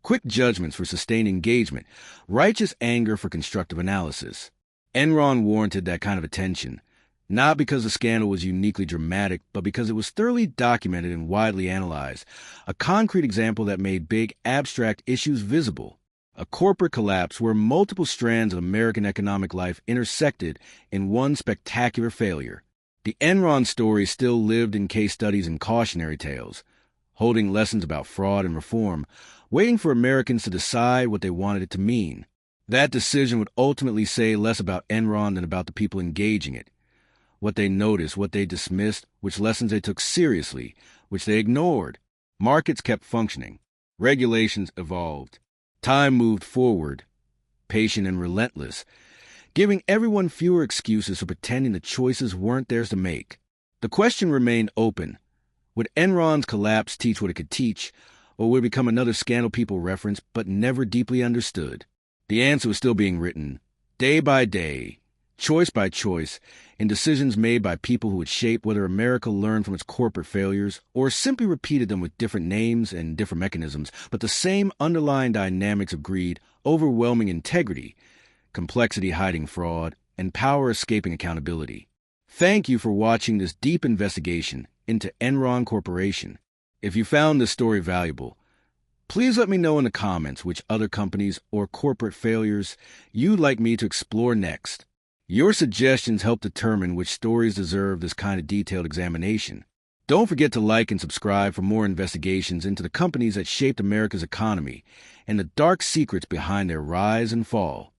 quick judgments for sustained engagement, righteous anger for constructive analysis. Enron warranted that kind of attention, not because the scandal was uniquely dramatic, but because it was thoroughly documented and widely analyzed, a concrete example that made big, abstract issues visible, a corporate collapse where multiple strands of American economic life intersected in one spectacular failure. The Enron story still lived in case studies and cautionary tales, holding lessons about fraud and reform, waiting for Americans to decide what they wanted it to mean. That decision would ultimately say less about Enron than about the people engaging it, what they noticed, what they dismissed, which lessons they took seriously, which they ignored. Markets kept functioning. Regulations evolved. Time moved forward, patient and relentless, giving everyone fewer excuses for pretending the choices weren't theirs to make. The question remained open. Would Enron's collapse teach what it could teach, or would it become another scandal people referenced but never deeply understood? The answer was still being written, day by day, choice by choice, in decisions made by people who would shape whether America learned from its corporate failures or simply repeated them with different names and different mechanisms, but the same underlying dynamics of greed, overwhelming integrity, complexity hiding fraud, and power escaping accountability. Thank you for watching this deep investigation into Enron Corporation. If you found this story valuable, please let me know in the comments which other companies or corporate failures you'd like me to explore next. Your suggestions help determine which stories deserve this kind of detailed examination. Don't forget to like and subscribe for more investigations into the companies that shaped America's economy and the dark secrets behind their rise and fall.